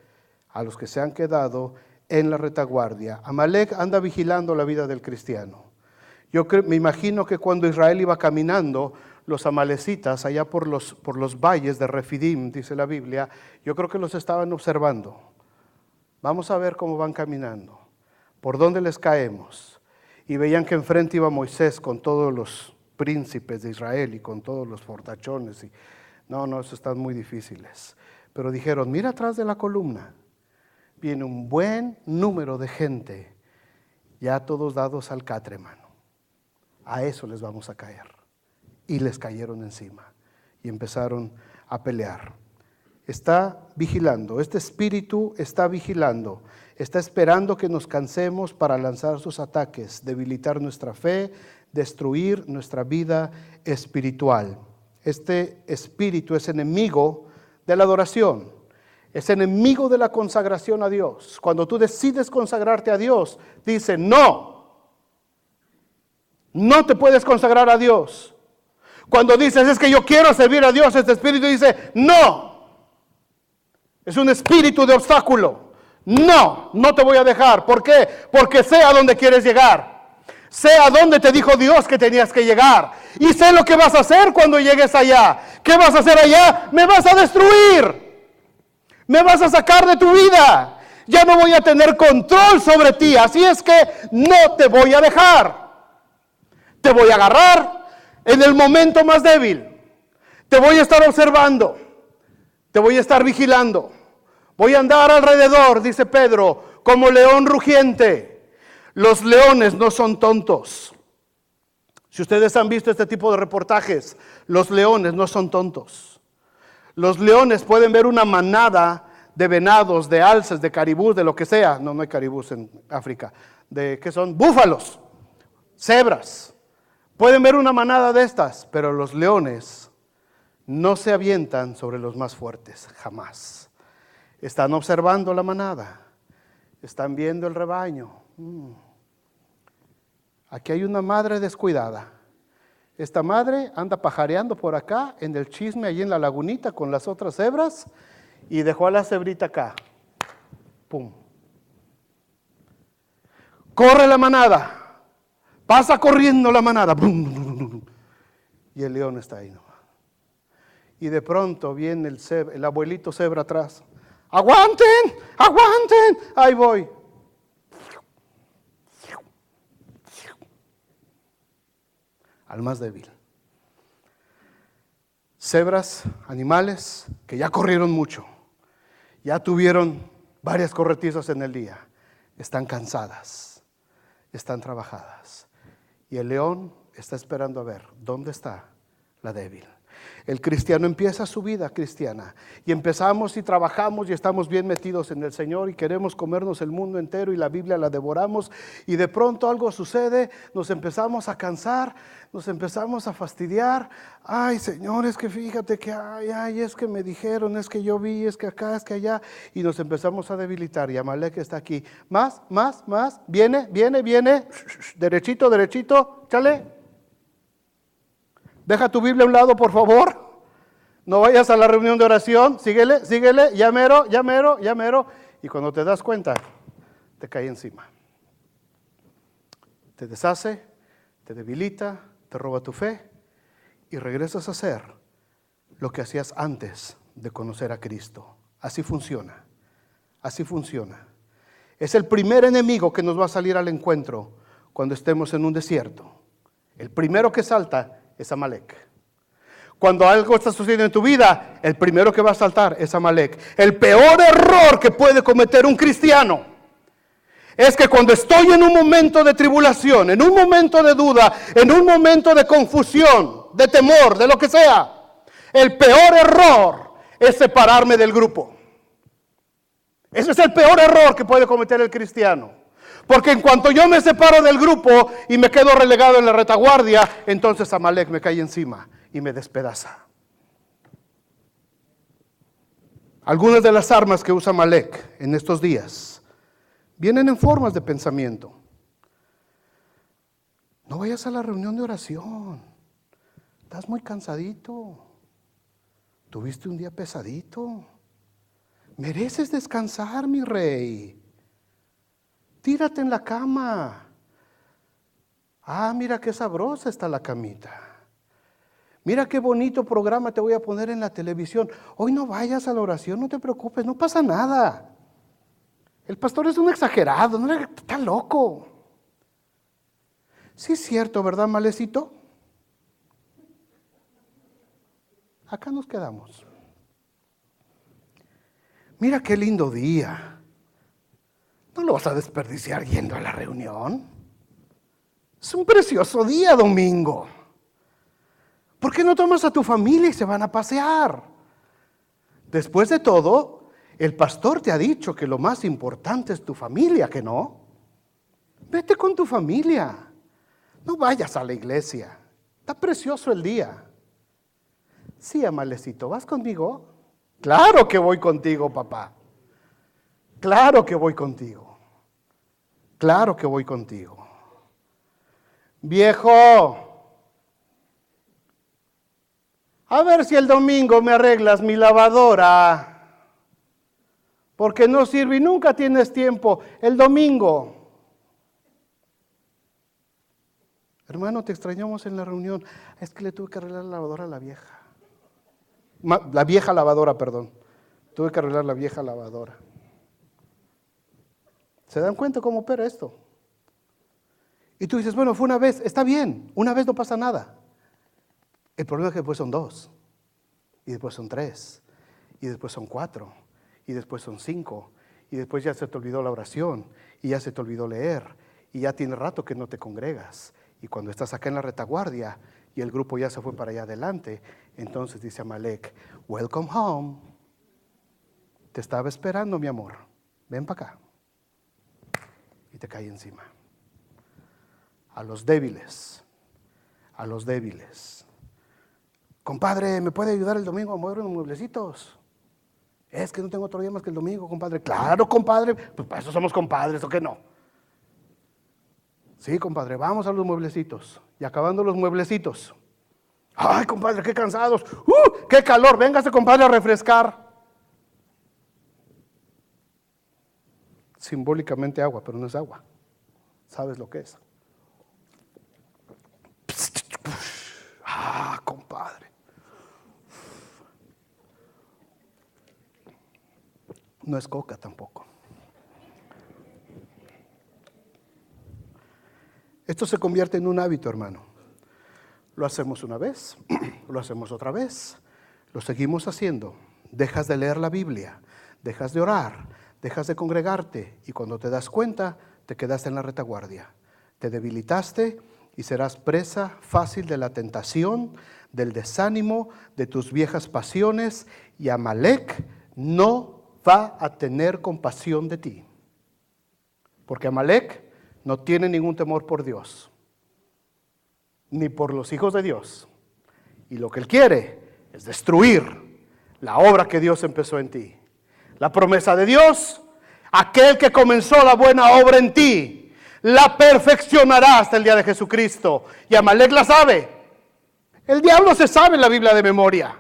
a los que se han quedado en la retaguardia. Amalek anda vigilando la vida del cristiano. Me imagino que cuando Israel iba caminando, los amalecitas allá por los valles de Refidim, dice la Biblia, yo creo que los estaban observando. Vamos a ver cómo van caminando, por dónde les caemos. Y veían que enfrente iba Moisés con todos los príncipes de Israel y con todos los fortachones. Y no, eso están muy difíciles. Pero dijeron: mira atrás de la columna, viene un buen número de gente, ya todos dados al catre, hermano. A eso les vamos a caer. Y les cayeron encima y empezaron a pelear. Está vigilando, este espíritu está vigilando, está esperando que nos cansemos para lanzar sus ataques, debilitar nuestra fe, destruir nuestra vida espiritual. Este espíritu es enemigo de la adoración, es enemigo de la consagración a Dios. Cuando tú decides consagrarte a Dios, dice: no te puedes consagrar a Dios. Cuando dices: es que yo quiero servir a Dios, este espíritu dice: no. Es un espíritu de obstáculo. No te voy a dejar. ¿Por qué? Porque sé a dónde quieres llegar. Sé a dónde te dijo Dios que tenías que llegar. Y sé lo que vas a hacer cuando llegues allá. ¿Qué vas a hacer allá? Me vas a destruir. Me vas a sacar de tu vida. Ya no voy a tener control sobre ti. Así es que no te voy a dejar. Te voy a agarrar en el momento más débil. Te voy a estar observando. Te voy a estar vigilando. Voy a andar alrededor, dice Pedro, como león rugiente. Los leones no son tontos. Si ustedes han visto este tipo de reportajes, los leones no son tontos. Los leones pueden ver una manada de venados, de alces, de caribús, de lo que sea. No hay caribús en África. ¿De qué son? Búfalos, cebras. Pueden ver una manada de estas, pero los leones no se avientan sobre los más fuertes, jamás. Están observando la manada, están viendo el rebaño. Aquí hay una madre descuidada. Esta madre anda pajareando por acá en el chisme, allí en la lagunita con las otras cebras, y dejó a la cebrita acá. ¡Pum! Corre la manada, pasa corriendo la manada. ¡Bum! Y el león está ahí, ¿no? Y de pronto viene el abuelito cebra atrás. ¡Aguanten! ¡Aguanten! Ahí voy. Al más débil. Cebras, animales que ya corrieron mucho, ya tuvieron varias corretizas en el día, están cansadas, están trabajadas. Y el león está esperando a ver dónde está la débil. El cristiano empieza su vida cristiana y empezamos y trabajamos y estamos bien metidos en el Señor y queremos comernos el mundo entero y la Biblia la devoramos, y de pronto algo sucede, nos empezamos a cansar, nos empezamos a fastidiar. Ay, Señor, es que fíjate que ay, es que me dijeron, es que yo vi, es que acá, es que allá, y nos empezamos a debilitar. Y Amalek está aquí. Más, viene, derechito, chale. Deja tu Biblia a un lado, por favor. No vayas a la reunión de oración. Síguele, ya mero. Y cuando te das cuenta, te cae encima. Te deshace, te debilita, te roba tu fe y regresas a hacer lo que hacías antes de conocer a Cristo. Así funciona. Es el primer enemigo que nos va a salir al encuentro cuando estemos en un desierto. El primero que salta es Amalek. Cuando algo está sucediendo en tu vida, el primero que va a saltar es Amalek. El peor error que puede cometer un cristiano es que cuando estoy en un momento de tribulación, en un momento de duda, en un momento de confusión, de temor, de lo que sea, el peor error es separarme del grupo. Ese es el peor error que puede cometer el cristiano. Porque en cuanto yo me separo del grupo y me quedo relegado en la retaguardia, entonces Amalek me cae encima y me despedaza. Algunas de las armas que usa Amalek en estos días vienen en formas de pensamiento. No vayas a la reunión de oración. Estás muy cansadito. Tuviste un día pesadito. Mereces descansar, mi rey. Tírate en la cama. Mira qué sabrosa está la camita. Mira qué bonito programa te voy a poner en la televisión. Hoy no vayas a la oración, no te preocupes, no pasa nada. El pastor es un exagerado, no está loco. Sí es cierto, ¿verdad, Malecito? Acá nos quedamos. Mira qué lindo día. ¿No lo vas a desperdiciar yendo a la reunión? Es un precioso día, domingo. ¿Por qué no tomas a tu familia y se van a pasear? Después de todo, el pastor te ha dicho que lo más importante es tu familia, ¿que no? Vete con tu familia. No vayas a la iglesia. Está precioso el día. Sí, Amalecito, ¿vas conmigo? Claro que voy contigo, papá. Claro que voy contigo. Claro que voy contigo. Viejo, a ver si el domingo me arreglas mi lavadora, porque no sirve y nunca tienes tiempo. El domingo. Hermano, te extrañamos en la reunión. Es que le tuve que arreglar la lavadora a la vieja. La vieja lavadora, perdón. Tuve que arreglar la vieja lavadora. ¿Se dan cuenta cómo opera esto? Y tú dices, bueno, fue una vez, está bien, una vez no pasa nada. El problema es que después son 2, y después son 3, y después son 4, y después son 5, y después ya se te olvidó la oración, y ya se te olvidó leer, y ya tiene rato que no te congregas, Y cuando estás acá en la retaguardia y el grupo ya se fue para allá adelante, entonces dice Amalek, welcome home. Te estaba esperando, mi amor. Ven para acá. Y te cae encima. A los débiles. A los débiles. Compadre, ¿me puede ayudar el domingo a mover unos mueblecitos? Es que no tengo otro día más que el domingo, compadre. Claro, compadre. Pues para eso somos compadres, ¿o qué no? Sí, compadre, vamos a los mueblecitos. Y acabando los mueblecitos. Ay, compadre, qué cansados. Qué calor. Véngase, compadre, a refrescar. Simbólicamente agua, pero no es agua. ¿Sabes lo que es? Ah, compadre. No es coca tampoco. Esto se convierte en un hábito, hermano. Lo hacemos una vez, lo hacemos otra vez, lo seguimos haciendo. Dejas de leer la Biblia, dejas de orar, dejas de congregarte y cuando te das cuenta, te quedaste en la retaguardia. Te debilitaste y serás presa fácil de la tentación, del desánimo, de tus viejas pasiones y Amalek no va a tener compasión de ti. Porque Amalek no tiene ningún temor por Dios, ni por los hijos de Dios. Y lo que él quiere es destruir la obra que Dios empezó en ti. La promesa de Dios, aquel que comenzó la buena obra en ti, la perfeccionará hasta el día de Jesucristo. Y Amalek la sabe. El diablo se sabe la Biblia de memoria.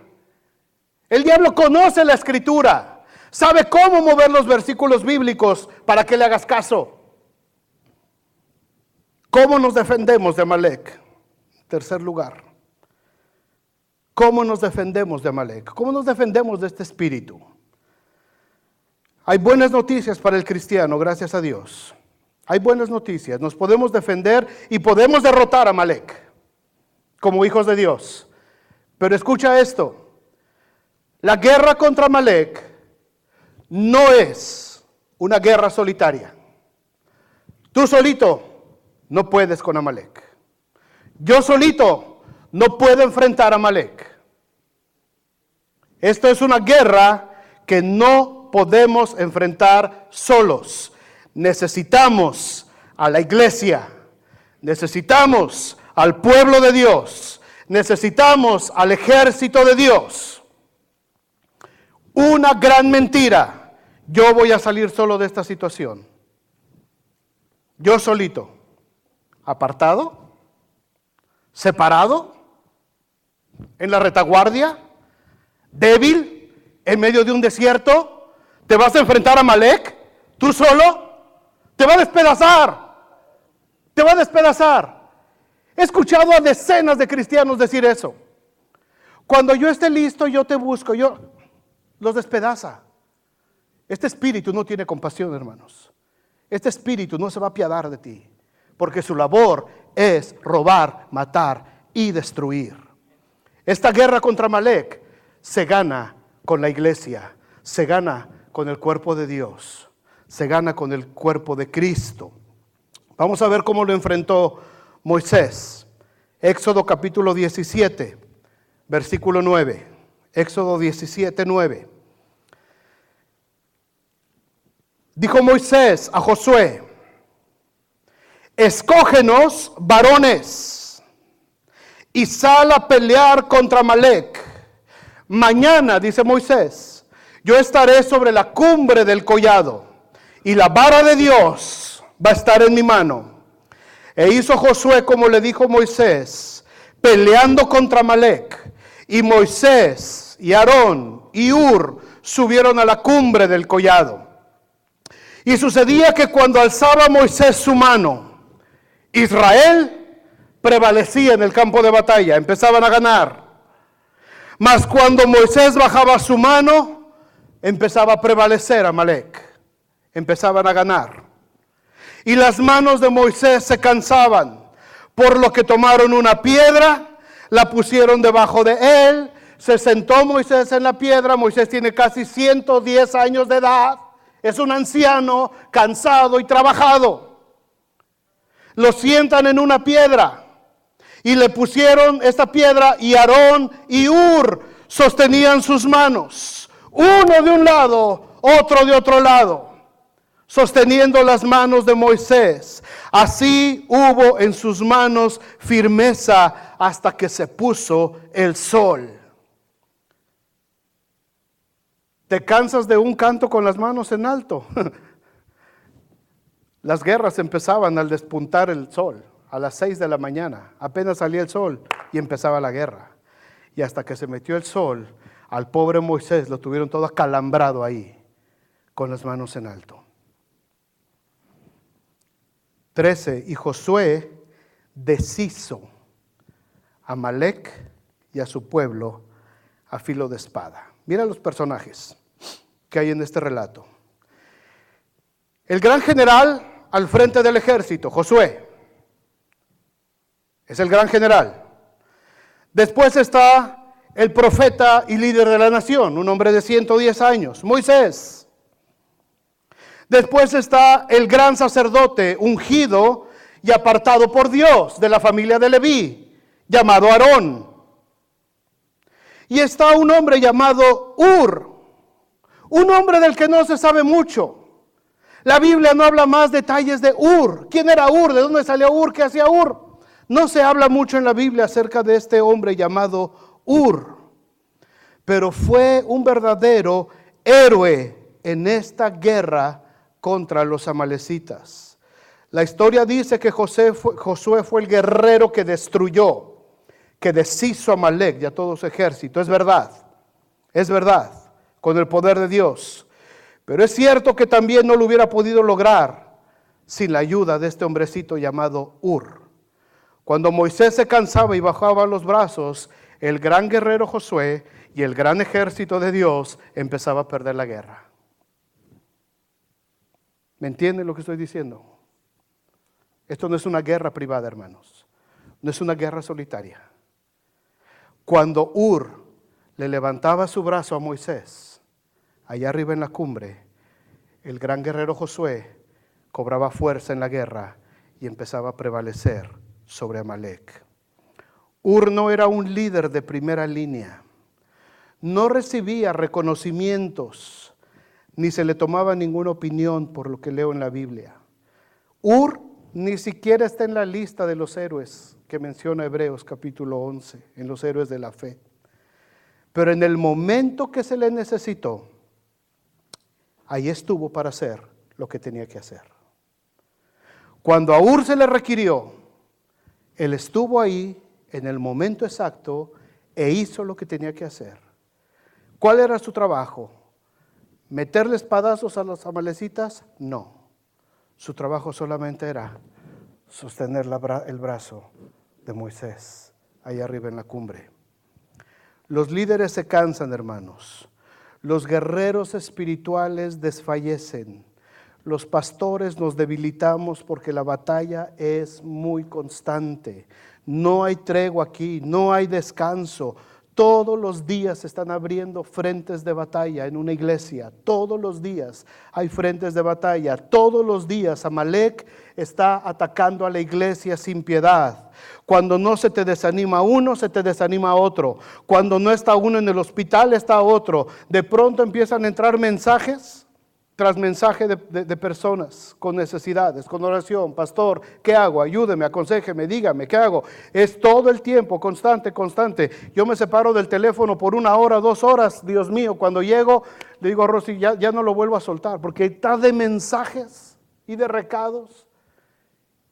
El diablo conoce la Escritura. Sabe cómo mover los versículos bíblicos para que le hagas caso. ¿Cómo nos defendemos de Amalek? Tercer lugar. ¿Cómo nos defendemos de Amalek? ¿Cómo nos defendemos de este espíritu? Hay buenas noticias para el cristiano, gracias a Dios. Hay buenas noticias. Nos podemos defender y podemos derrotar a Amalek como hijos de Dios. Pero escucha esto. La guerra contra Amalek no es una guerra solitaria. Tú solito no puedes con Amalek. Yo solito no puedo enfrentar a Amalek. Esto es una guerra que no podemos enfrentar solos. Necesitamos a la iglesia. Necesitamos al pueblo de Dios. Necesitamos al ejército de Dios. Una gran mentira. Yo voy a salir solo de esta situación. Yo solito. Apartado, separado, en la retaguardia, débil, en medio de un desierto. ¿Te vas a enfrentar a Amalek? ¿Tú solo? Te va a despedazar. Te va a despedazar. He escuchado a decenas de cristianos decir eso. Cuando yo esté listo, yo te busco. Los despedaza. Este espíritu no tiene compasión, hermanos. Este espíritu no se va a apiadar de ti. Porque su labor es robar, matar y destruir. Esta guerra contra Amalek se gana con la iglesia, se gana con el cuerpo de Dios, se gana con el cuerpo de Cristo. Vamos a ver cómo lo enfrentó Moisés. Éxodo capítulo 17, versículo 9. Éxodo 17, 9. Dijo Moisés a Josué: escógenos varones y sal a pelear contra Amalek. Mañana, dice Moisés, yo estaré sobre la cumbre del collado y la vara de Dios va a estar en mi mano. E hizo Josué como le dijo Moisés, peleando contra Amalek. Y Moisés y Aarón y Hur subieron a la cumbre del collado. Y sucedía que cuando alzaba Moisés su mano, Israel prevalecía en el campo de batalla, empezaban a ganar. Mas cuando Moisés bajaba su mano, empezaba a prevalecer Amalek, empezaban a ganar. Y las manos de Moisés se cansaban, por lo que tomaron una piedra, la pusieron debajo de él, se sentó Moisés en la piedra. Moisés tiene casi 110 años de edad, es un anciano, cansado y trabajado. Lo sientan en una piedra Y le pusieron esta piedra y Aarón y Hur sostenían sus manos, uno de un lado, otro de otro lado, sosteniendo las manos de Moisés. Así hubo en sus manos firmeza hasta que se puso el sol. ¿Te cansas de un canto con las manos en alto? Las guerras empezaban al despuntar el sol, a las 6 de la mañana. Apenas salía el sol y empezaba la guerra. Y hasta que se metió el sol, al pobre Moisés lo tuvieron todo acalambrado ahí, con las manos en alto. 13. Y Josué deshizo a Amalec y a su pueblo a filo de espada. Mira los personajes que hay en este relato. El gran general al frente del ejército, Josué, es el gran general. Después está el profeta y líder de la nación, un hombre de 110 años, Moisés. Después está el gran sacerdote ungido y apartado por Dios de la familia de Leví, llamado Aarón. Y está un hombre llamado Hur, un hombre del que no se sabe mucho. La Biblia no habla más detalles de Hur. ¿Quién era Hur? ¿De dónde salió Hur? ¿Qué hacía Hur? No se habla mucho en la Biblia acerca de este hombre llamado Hur, pero fue un verdadero héroe en esta guerra contra los amalecitas. La historia dice que Josué fue el guerrero que destruyó, que deshizo a Amalec y a todo su ejército. Es verdad, con el poder de Dios. Pero es cierto que también no lo hubiera podido lograr sin la ayuda de este hombrecito llamado Hur. Cuando Moisés se cansaba y bajaba los brazos, el gran guerrero Josué y el gran ejército de Dios empezaba a perder la guerra. ¿Me entienden lo que estoy diciendo? Esto no es una guerra privada, hermanos. No es una guerra solitaria. Cuando Hur le levantaba su brazo a Moisés, allá arriba en la cumbre, el gran guerrero Josué cobraba fuerza en la guerra y empezaba a prevalecer sobre Amalec. Hur no era un líder de primera línea, no recibía reconocimientos, ni se le tomaba ninguna opinión por lo que leo en la Biblia. Hur ni siquiera está en la lista de los héroes que menciona Hebreos capítulo 11, en los héroes de la fe. Pero en el momento que se le necesitó, ahí estuvo para hacer lo que tenía que hacer. Cuando a Hur se le requirió, él estuvo ahí en el momento exacto e hizo lo que tenía que hacer. ¿Cuál era su trabajo? ¿Meterle espadazos a los amalecitas? No. Su trabajo solamente era sostener el brazo de Moisés ahí arriba en la cumbre. Los líderes se cansan, hermanos. Los guerreros espirituales desfallecen. Los pastores nos debilitamos porque la batalla es muy constante. No hay tregua aquí, no hay descanso. Todos los días se están abriendo frentes de batalla en una iglesia. Todos los días hay frentes de batalla. Todos los días Amalec está atacando a la iglesia sin piedad. Cuando no se te desanima uno, se te desanima otro. Cuando no está uno en el hospital, está otro. De pronto empiezan a entrar mensajes tras mensaje de personas con necesidades, con oración. Pastor, ¿qué hago? Ayúdeme, aconséjeme, dígame, ¿qué hago? Es todo el tiempo, constante. Yo me separo del teléfono por 1 hora, 2 horas. Dios mío, cuando llego, le digo a Rosy, ya no lo vuelvo a soltar, porque está de mensajes y de recados.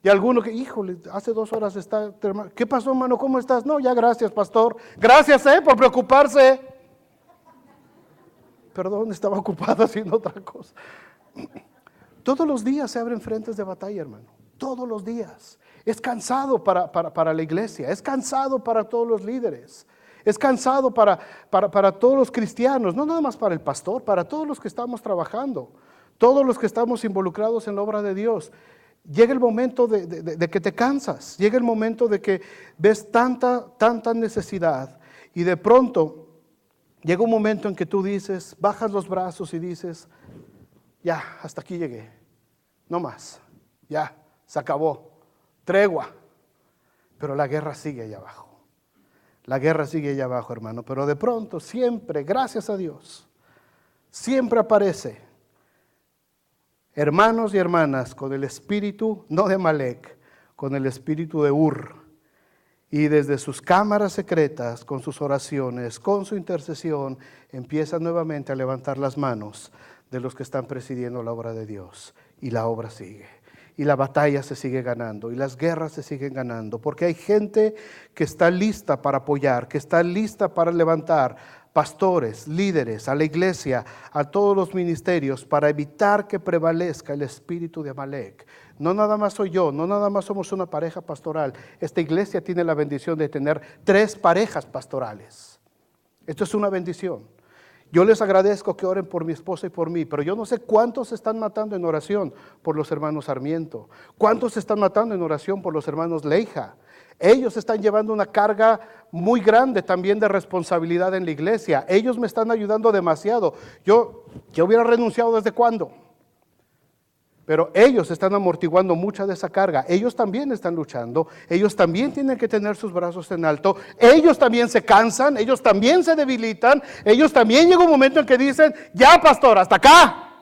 Y alguno que, híjole, hace 2 horas está, ¿qué pasó, hermano? ¿Cómo estás? No, ya gracias, pastor. Gracias, por preocuparse. Perdón, estaba ocupado haciendo otra cosa. Todos los días se abren frentes de batalla, hermano. Todos los días. Es cansado para la iglesia. Es cansado para todos los líderes. Es cansado para todos los cristianos. No nada más para el pastor, para todos los que estamos trabajando. Todos los que estamos involucrados en la obra de Dios. Llega el momento de que te cansas. Llega el momento de que ves tanta necesidad. Y de pronto llega un momento en que tú dices, bajas los brazos y dices, ya, hasta aquí llegué, no más, ya, se acabó, tregua. Pero la guerra sigue allá abajo. La guerra sigue allá abajo, hermano. Pero de pronto, siempre, gracias a Dios, siempre aparece hermanos y hermanas con el espíritu, no de Amalek, con el espíritu de Ur. Y desde sus cámaras secretas, con sus oraciones, con su intercesión, empiezan nuevamente a levantar las manos de los que están presidiendo la obra de Dios. Y la obra sigue. Y la batalla se sigue ganando. Y las guerras se siguen ganando. Porque hay gente que está lista para apoyar, que está lista para levantar pastores, líderes, a la iglesia, a todos los ministerios, para evitar que prevalezca el espíritu de Amalek. No nada más soy yo, no nada más somos una pareja pastoral. Esta iglesia tiene la bendición de tener 3 parejas pastorales. Esto es una bendición. Yo les agradezco que oren por mi esposa y por mí, pero yo no sé cuántos se están matando en oración por los hermanos Sarmiento, cuántos se están matando en oración por los hermanos Leija. Ellos están llevando una carga muy grande también de responsabilidad en la iglesia. Ellos me están ayudando demasiado. Yo hubiera renunciado desde cuándo. Pero ellos están amortiguando mucha de esa carga. Ellos también están luchando. Ellos también tienen que tener sus brazos en alto. Ellos también se cansan. Ellos también se debilitan. Ellos también llega un momento en que dicen, ya pastor, hasta acá.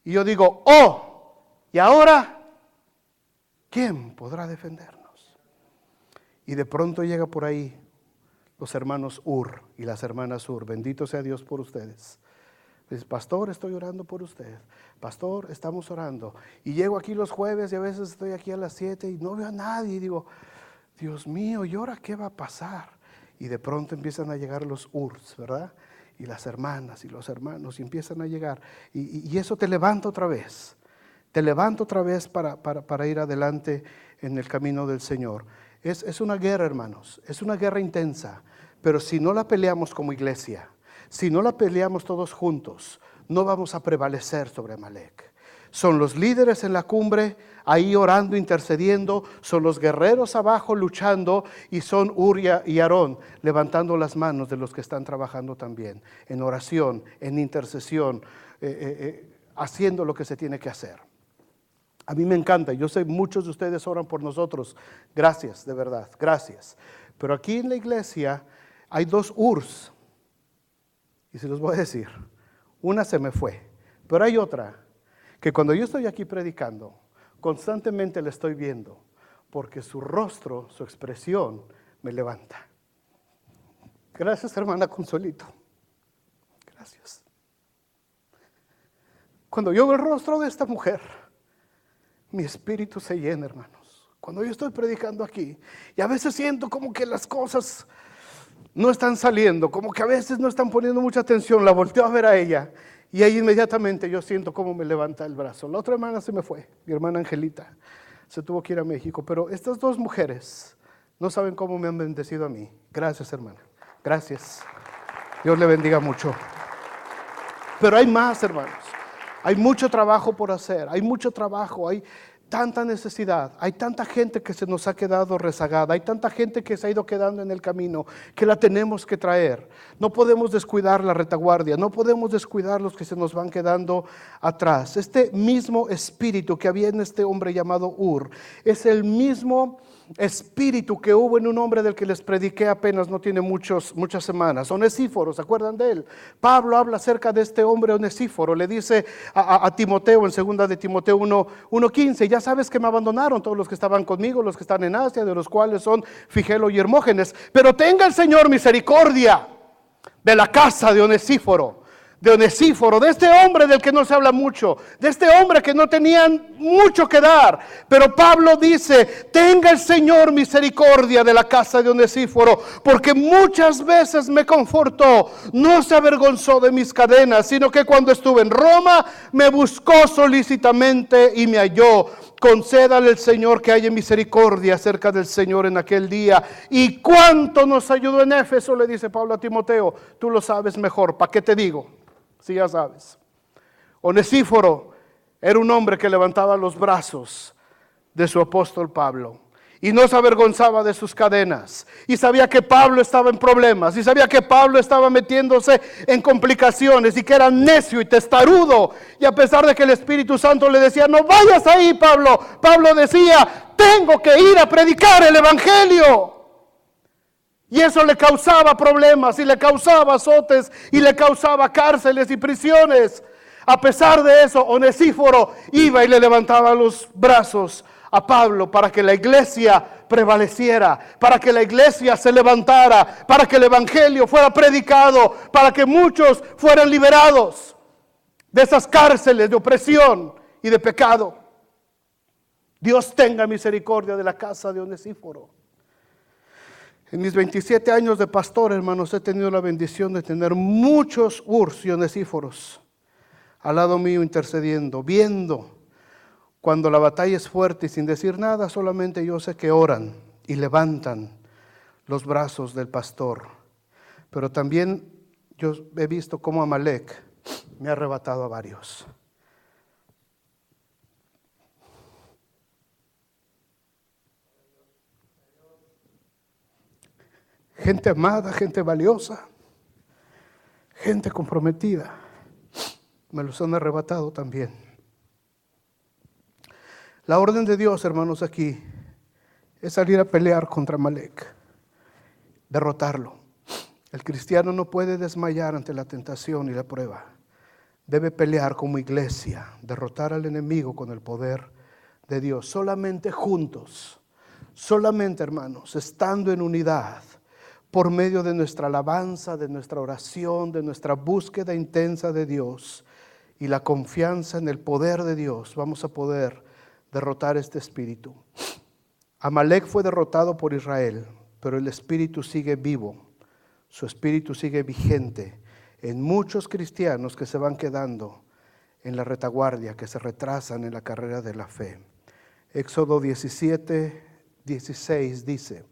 Y yo digo, ¿y ahora quién podrá defendernos? Y de pronto llega por ahí los hermanos Ur y las hermanas Ur. Bendito sea Dios por ustedes. Dice, pastor, estoy orando por usted. Pastor, estamos orando. Y llego aquí los jueves y a veces estoy aquí a las 7 y no veo a nadie. Y digo, Dios mío, ¿y ahora qué va a pasar? Y de pronto empiezan a llegar los Urs, ¿verdad? Y las hermanas y los hermanos y empiezan a llegar. Y eso te levanta otra vez. Te levanta otra vez para ir adelante en el camino del Señor. Es una guerra, hermanos. Es una guerra intensa. Pero si no la peleamos como iglesia, si no la peleamos todos juntos, no vamos a prevalecer sobre Amalek. Son los líderes en la cumbre, ahí orando, intercediendo, son los guerreros abajo luchando y son Uria y Aarón levantando las manos de los que están trabajando también, en oración, en intercesión, haciendo lo que se tiene que hacer. A mí me encanta, yo sé muchos de ustedes oran por nosotros, gracias, de verdad, gracias. Pero aquí en la iglesia hay 2 Urs. Y se los voy a decir, una se me fue, pero hay otra que cuando yo estoy aquí predicando, constantemente la estoy viendo, porque su rostro, su expresión me levanta. Gracias, hermana Consuelito. Gracias. Cuando yo veo el rostro de esta mujer, mi espíritu se llena, hermanos. Cuando yo estoy predicando aquí, y a veces siento como que las cosas no están saliendo, como que a veces no están poniendo mucha atención, la volteo a ver a ella y ahí inmediatamente yo siento cómo me levanta el brazo. La otra hermana se me fue, mi hermana Angelita, se tuvo que ir a México, pero estas 2 mujeres no saben cómo me han bendecido a mí. Gracias, hermana, gracias. Dios le bendiga mucho. Pero hay más, hermanos, hay mucho trabajo por hacer, hay mucho trabajo, hay tanta necesidad, hay tanta gente que se nos ha quedado rezagada, hay tanta gente que se ha ido quedando en el camino, que la tenemos que traer. No podemos descuidar la retaguardia, no podemos descuidar los que se nos van quedando atrás. Este mismo espíritu que había en este hombre llamado Ur, es el mismo espíritu que hubo en un hombre del que les prediqué apenas no tiene muchas semanas, Onesíforo, ¿se acuerdan de él? Pablo habla acerca de este hombre Onesíforo, le dice a Timoteo en 2 de Timoteo 1:15, ya sabes que me abandonaron todos los que estaban conmigo, los que están en Asia, de los cuales son Figelo y Hermógenes, pero tenga el Señor misericordia de la casa de Onesíforo, de este hombre del que no se habla mucho, de este hombre que no tenían mucho que dar. Pero Pablo dice, tenga el Señor misericordia de la casa de Onesíforo, porque muchas veces me confortó, no se avergonzó de mis cadenas, sino que cuando estuve en Roma me buscó solícitamente y me halló. Concédale el Señor que haya misericordia acerca del Señor en aquel día. Y cuánto nos ayudó en Éfeso, le dice Pablo a Timoteo, tú lo sabes mejor, ¿para qué te digo? Si ya sabes. Onesíforo era un hombre que levantaba los brazos de su apóstol Pablo. y no se avergonzaba de sus cadenas, y sabía que Pablo estaba en problemas, y sabía que Pablo estaba metiéndose en complicaciones, y que era necio y testarudo, y a pesar de que el Espíritu Santo le decía, no vayas ahí, Pablo, Pablo decía, tengo que ir a predicar el Evangelio. Y eso le causaba problemas, y le causaba azotes, y le causaba cárceles y prisiones. A pesar de eso, Onesíforo iba y le levantaba los brazos a Pablo para que la iglesia prevaleciera, para que la iglesia se levantara, para que el evangelio fuera predicado, para que muchos fueran liberados de esas cárceles de opresión y de pecado. Dios tenga misericordia de la casa de Onesíforo. En mis 27 años de pastor, hermanos, he tenido la bendición de tener muchos Urs y Onesíforos al lado mío intercediendo, viendo cuando la batalla es fuerte y sin decir nada, solamente yo sé que oran y levantan los brazos del pastor. Pero también yo he visto cómo Amalek me ha arrebatado a varios. Gente amada, gente valiosa, gente comprometida, me los han arrebatado también. La orden de Dios, hermanos, aquí es salir a pelear contra Amalek, derrotarlo. El cristiano no puede desmayar ante la tentación y la prueba. Debe pelear como iglesia, derrotar al enemigo con el poder de Dios. Solamente juntos, solamente, hermanos, estando en unidad, por medio de nuestra alabanza, de nuestra oración, de nuestra búsqueda intensa de Dios y la confianza en el poder de Dios, vamos a poder derrotar este espíritu. Amalek fue derrotado por Israel, pero el espíritu sigue vivo, su espíritu sigue vigente en muchos cristianos que se van quedando en la retaguardia, que se retrasan en la carrera de la fe. Éxodo 17:16 dice: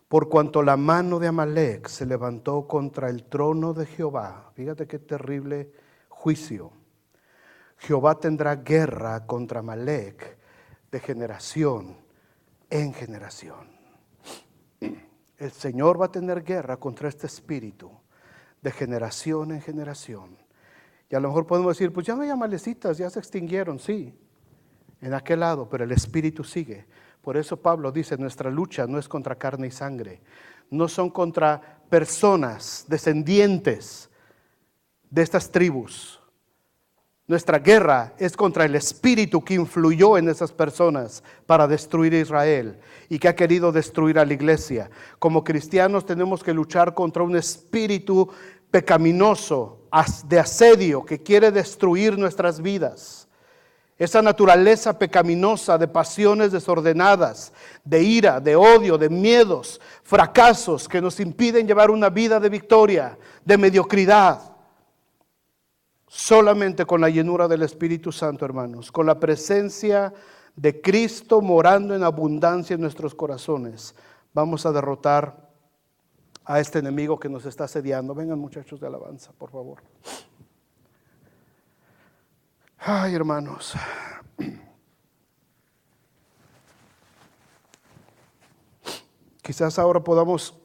por cuanto la mano de Amalek se levantó contra el trono de Jehová. Fíjate qué terrible juicio. Jehová tendrá guerra contra Amalek de generación en generación. El Señor va a tener guerra contra este espíritu de generación en generación. Y a lo mejor podemos decir, pues ya no hay amalecitas, ya se extinguieron, sí, en aquel lado, pero el espíritu sigue. Por eso Pablo dice, nuestra lucha no es contra carne y sangre, no son contra personas descendientes de estas tribus. Nuestra guerra es contra el espíritu que influyó en esas personas para destruir a Israel y que ha querido destruir a la iglesia. Como cristianos tenemos que luchar contra un espíritu pecaminoso, de asedio, que quiere destruir nuestras vidas. Esa naturaleza pecaminosa de pasiones desordenadas, de ira, de odio, de miedos, fracasos que nos impiden llevar una vida de victoria, de mediocridad. Solamente con la llenura del Espíritu Santo, hermanos, con la presencia de Cristo morando en abundancia en nuestros corazones, vamos a derrotar a este enemigo que nos está asediando. Vengan, muchachos de alabanza, por favor. Ay, hermanos. Quizás ahora podamos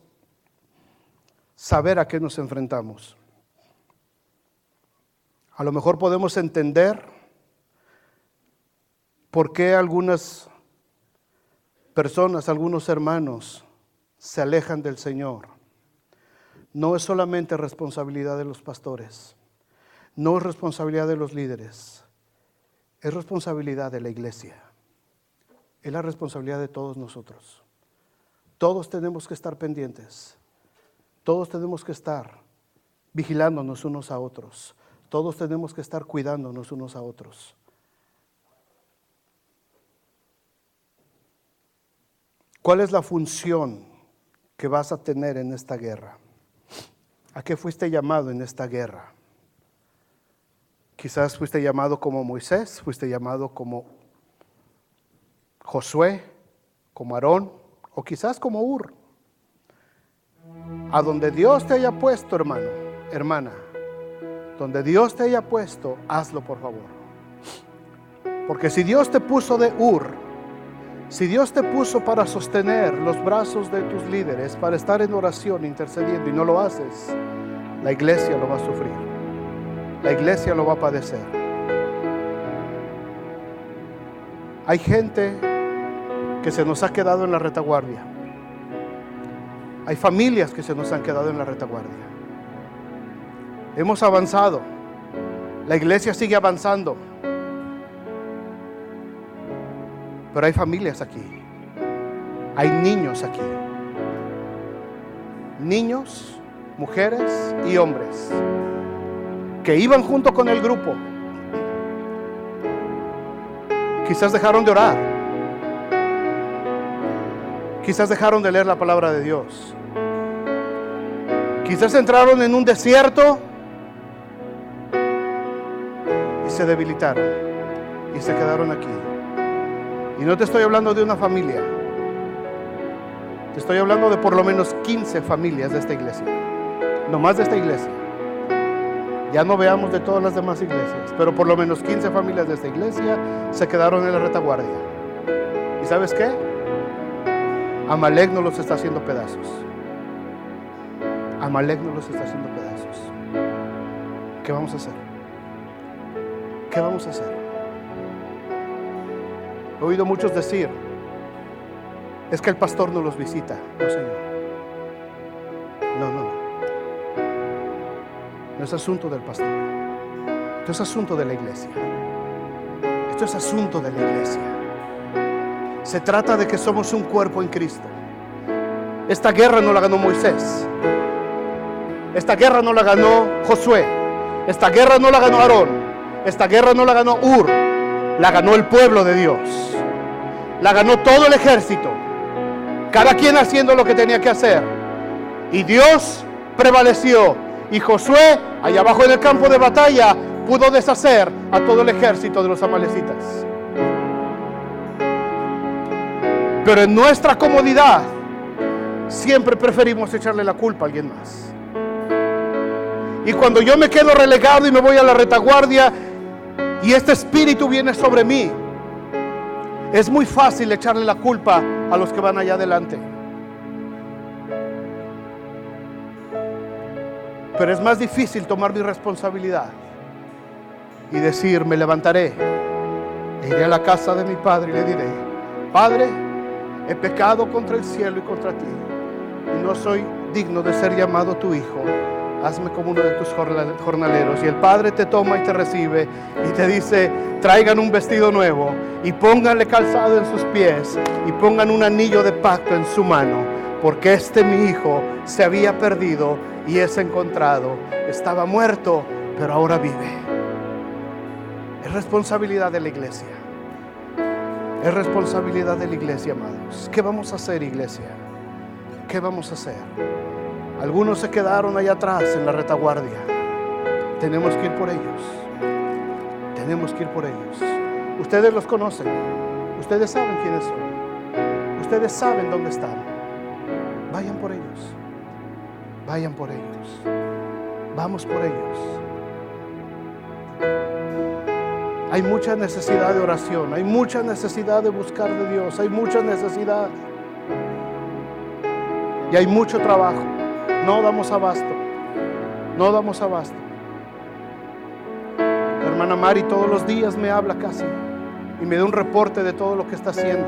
saber a qué nos enfrentamos. A lo mejor podemos entender por qué algunas personas, algunos hermanos se alejan del Señor. No es solamente responsabilidad de los pastores, no es responsabilidad de los líderes, es responsabilidad de la iglesia, es la responsabilidad de todos nosotros. Todos tenemos que estar pendientes, todos tenemos que estar vigilándonos unos a otros, todos tenemos que estar cuidándonos unos a otros. ¿Cuál es la función que vas a tener en esta guerra? ¿A qué fuiste llamado en esta guerra? Quizás fuiste llamado como Moisés, fuiste llamado como Josué, como Aarón, o quizás como Ur. A donde Dios te haya puesto, hermano, hermana, donde Dios te haya puesto, hazlo por favor. Porque si Dios te puso de Ur, Si Dios te puso para sostener los brazos de tus líderes, para estar en oración, intercediendo, y no lo haces, la iglesia lo va a sufrir. La iglesia lo va a padecer. Hay gente que se nos ha quedado en la retaguardia. Hay familias que se nos han quedado en la retaguardia. Hemos avanzado. La iglesia sigue avanzando. Pero hay familias aquí. Hay niños aquí. Niños, mujeres y hombres que iban junto con el grupo. Quizás dejaron de orar. Quizás dejaron de leer la palabra de Dios. Quizás entraron en un desierto y se debilitaron y se quedaron aquí. Y no te estoy hablando de una familia. Te estoy hablando de por lo menos 15 familias de esta iglesia. No más de esta iglesia. Ya no veamos de todas las demás iglesias, pero por lo menos 15 familias de esta iglesia se quedaron en la retaguardia. ¿Y sabes qué? Amalek no los está haciendo pedazos. Amalek no los está haciendo pedazos. ¿Qué vamos a hacer? ¿Qué vamos a hacer? He oído muchos decir, es que el pastor no los visita. No, Señor. No. No es asunto del pastor. Esto es asunto de la iglesia. Esto es asunto de la iglesia. Se trata de que somos un cuerpo en Cristo. Esta guerra no la ganó Moisés. Esta guerra no la ganó Josué. Esta guerra no la ganó Aarón. Esta guerra no la ganó Ur. La ganó el pueblo de Dios. La ganó todo el ejército. Cada quien haciendo lo que tenía que hacer. Y Dios prevaleció. Y Josué, allá abajo en el campo de batalla, pudo deshacer a todo el ejército de los amalecitas. Pero en nuestra comodidad siempre preferimos echarle la culpa a alguien más. Y cuando yo me quedo relegado y me voy a la retaguardia y este espíritu viene sobre mí, es muy fácil echarle la culpa a los que van allá adelante. Pero es más difícil tomar mi responsabilidad y decir, me levantaré e iré a la casa de mi padre y le diré, Padre, he pecado contra el cielo y contra ti, y no soy digno de ser llamado tu hijo. Hazme como uno de tus jornaleros. Y el Padre te toma y te recibe y te dice, traigan un vestido nuevo y pónganle calzado en sus pies y pongan un anillo de pacto en su mano, porque este mi hijo se había perdido y es encontrado. Estaba muerto, pero ahora vive. Es responsabilidad de la iglesia. Es responsabilidad de la iglesia, amados. ¿Qué vamos a hacer, iglesia? ¿Qué vamos a hacer? Algunos se quedaron allá atrás en la retaguardia. Tenemos que ir por ellos. Tenemos que ir por ellos. Ustedes los conocen. Ustedes saben quiénes son. Ustedes saben dónde están. Vayan por ellos. Vayan por ellos. Vamos por ellos. Hay mucha necesidad de oración. Hay mucha necesidad de buscar de Dios. Hay mucha necesidad. Y hay mucho trabajo. No damos abasto. No damos abasto. La hermana Mari todos los días me habla casi y me da un reporte de todo lo que está haciendo.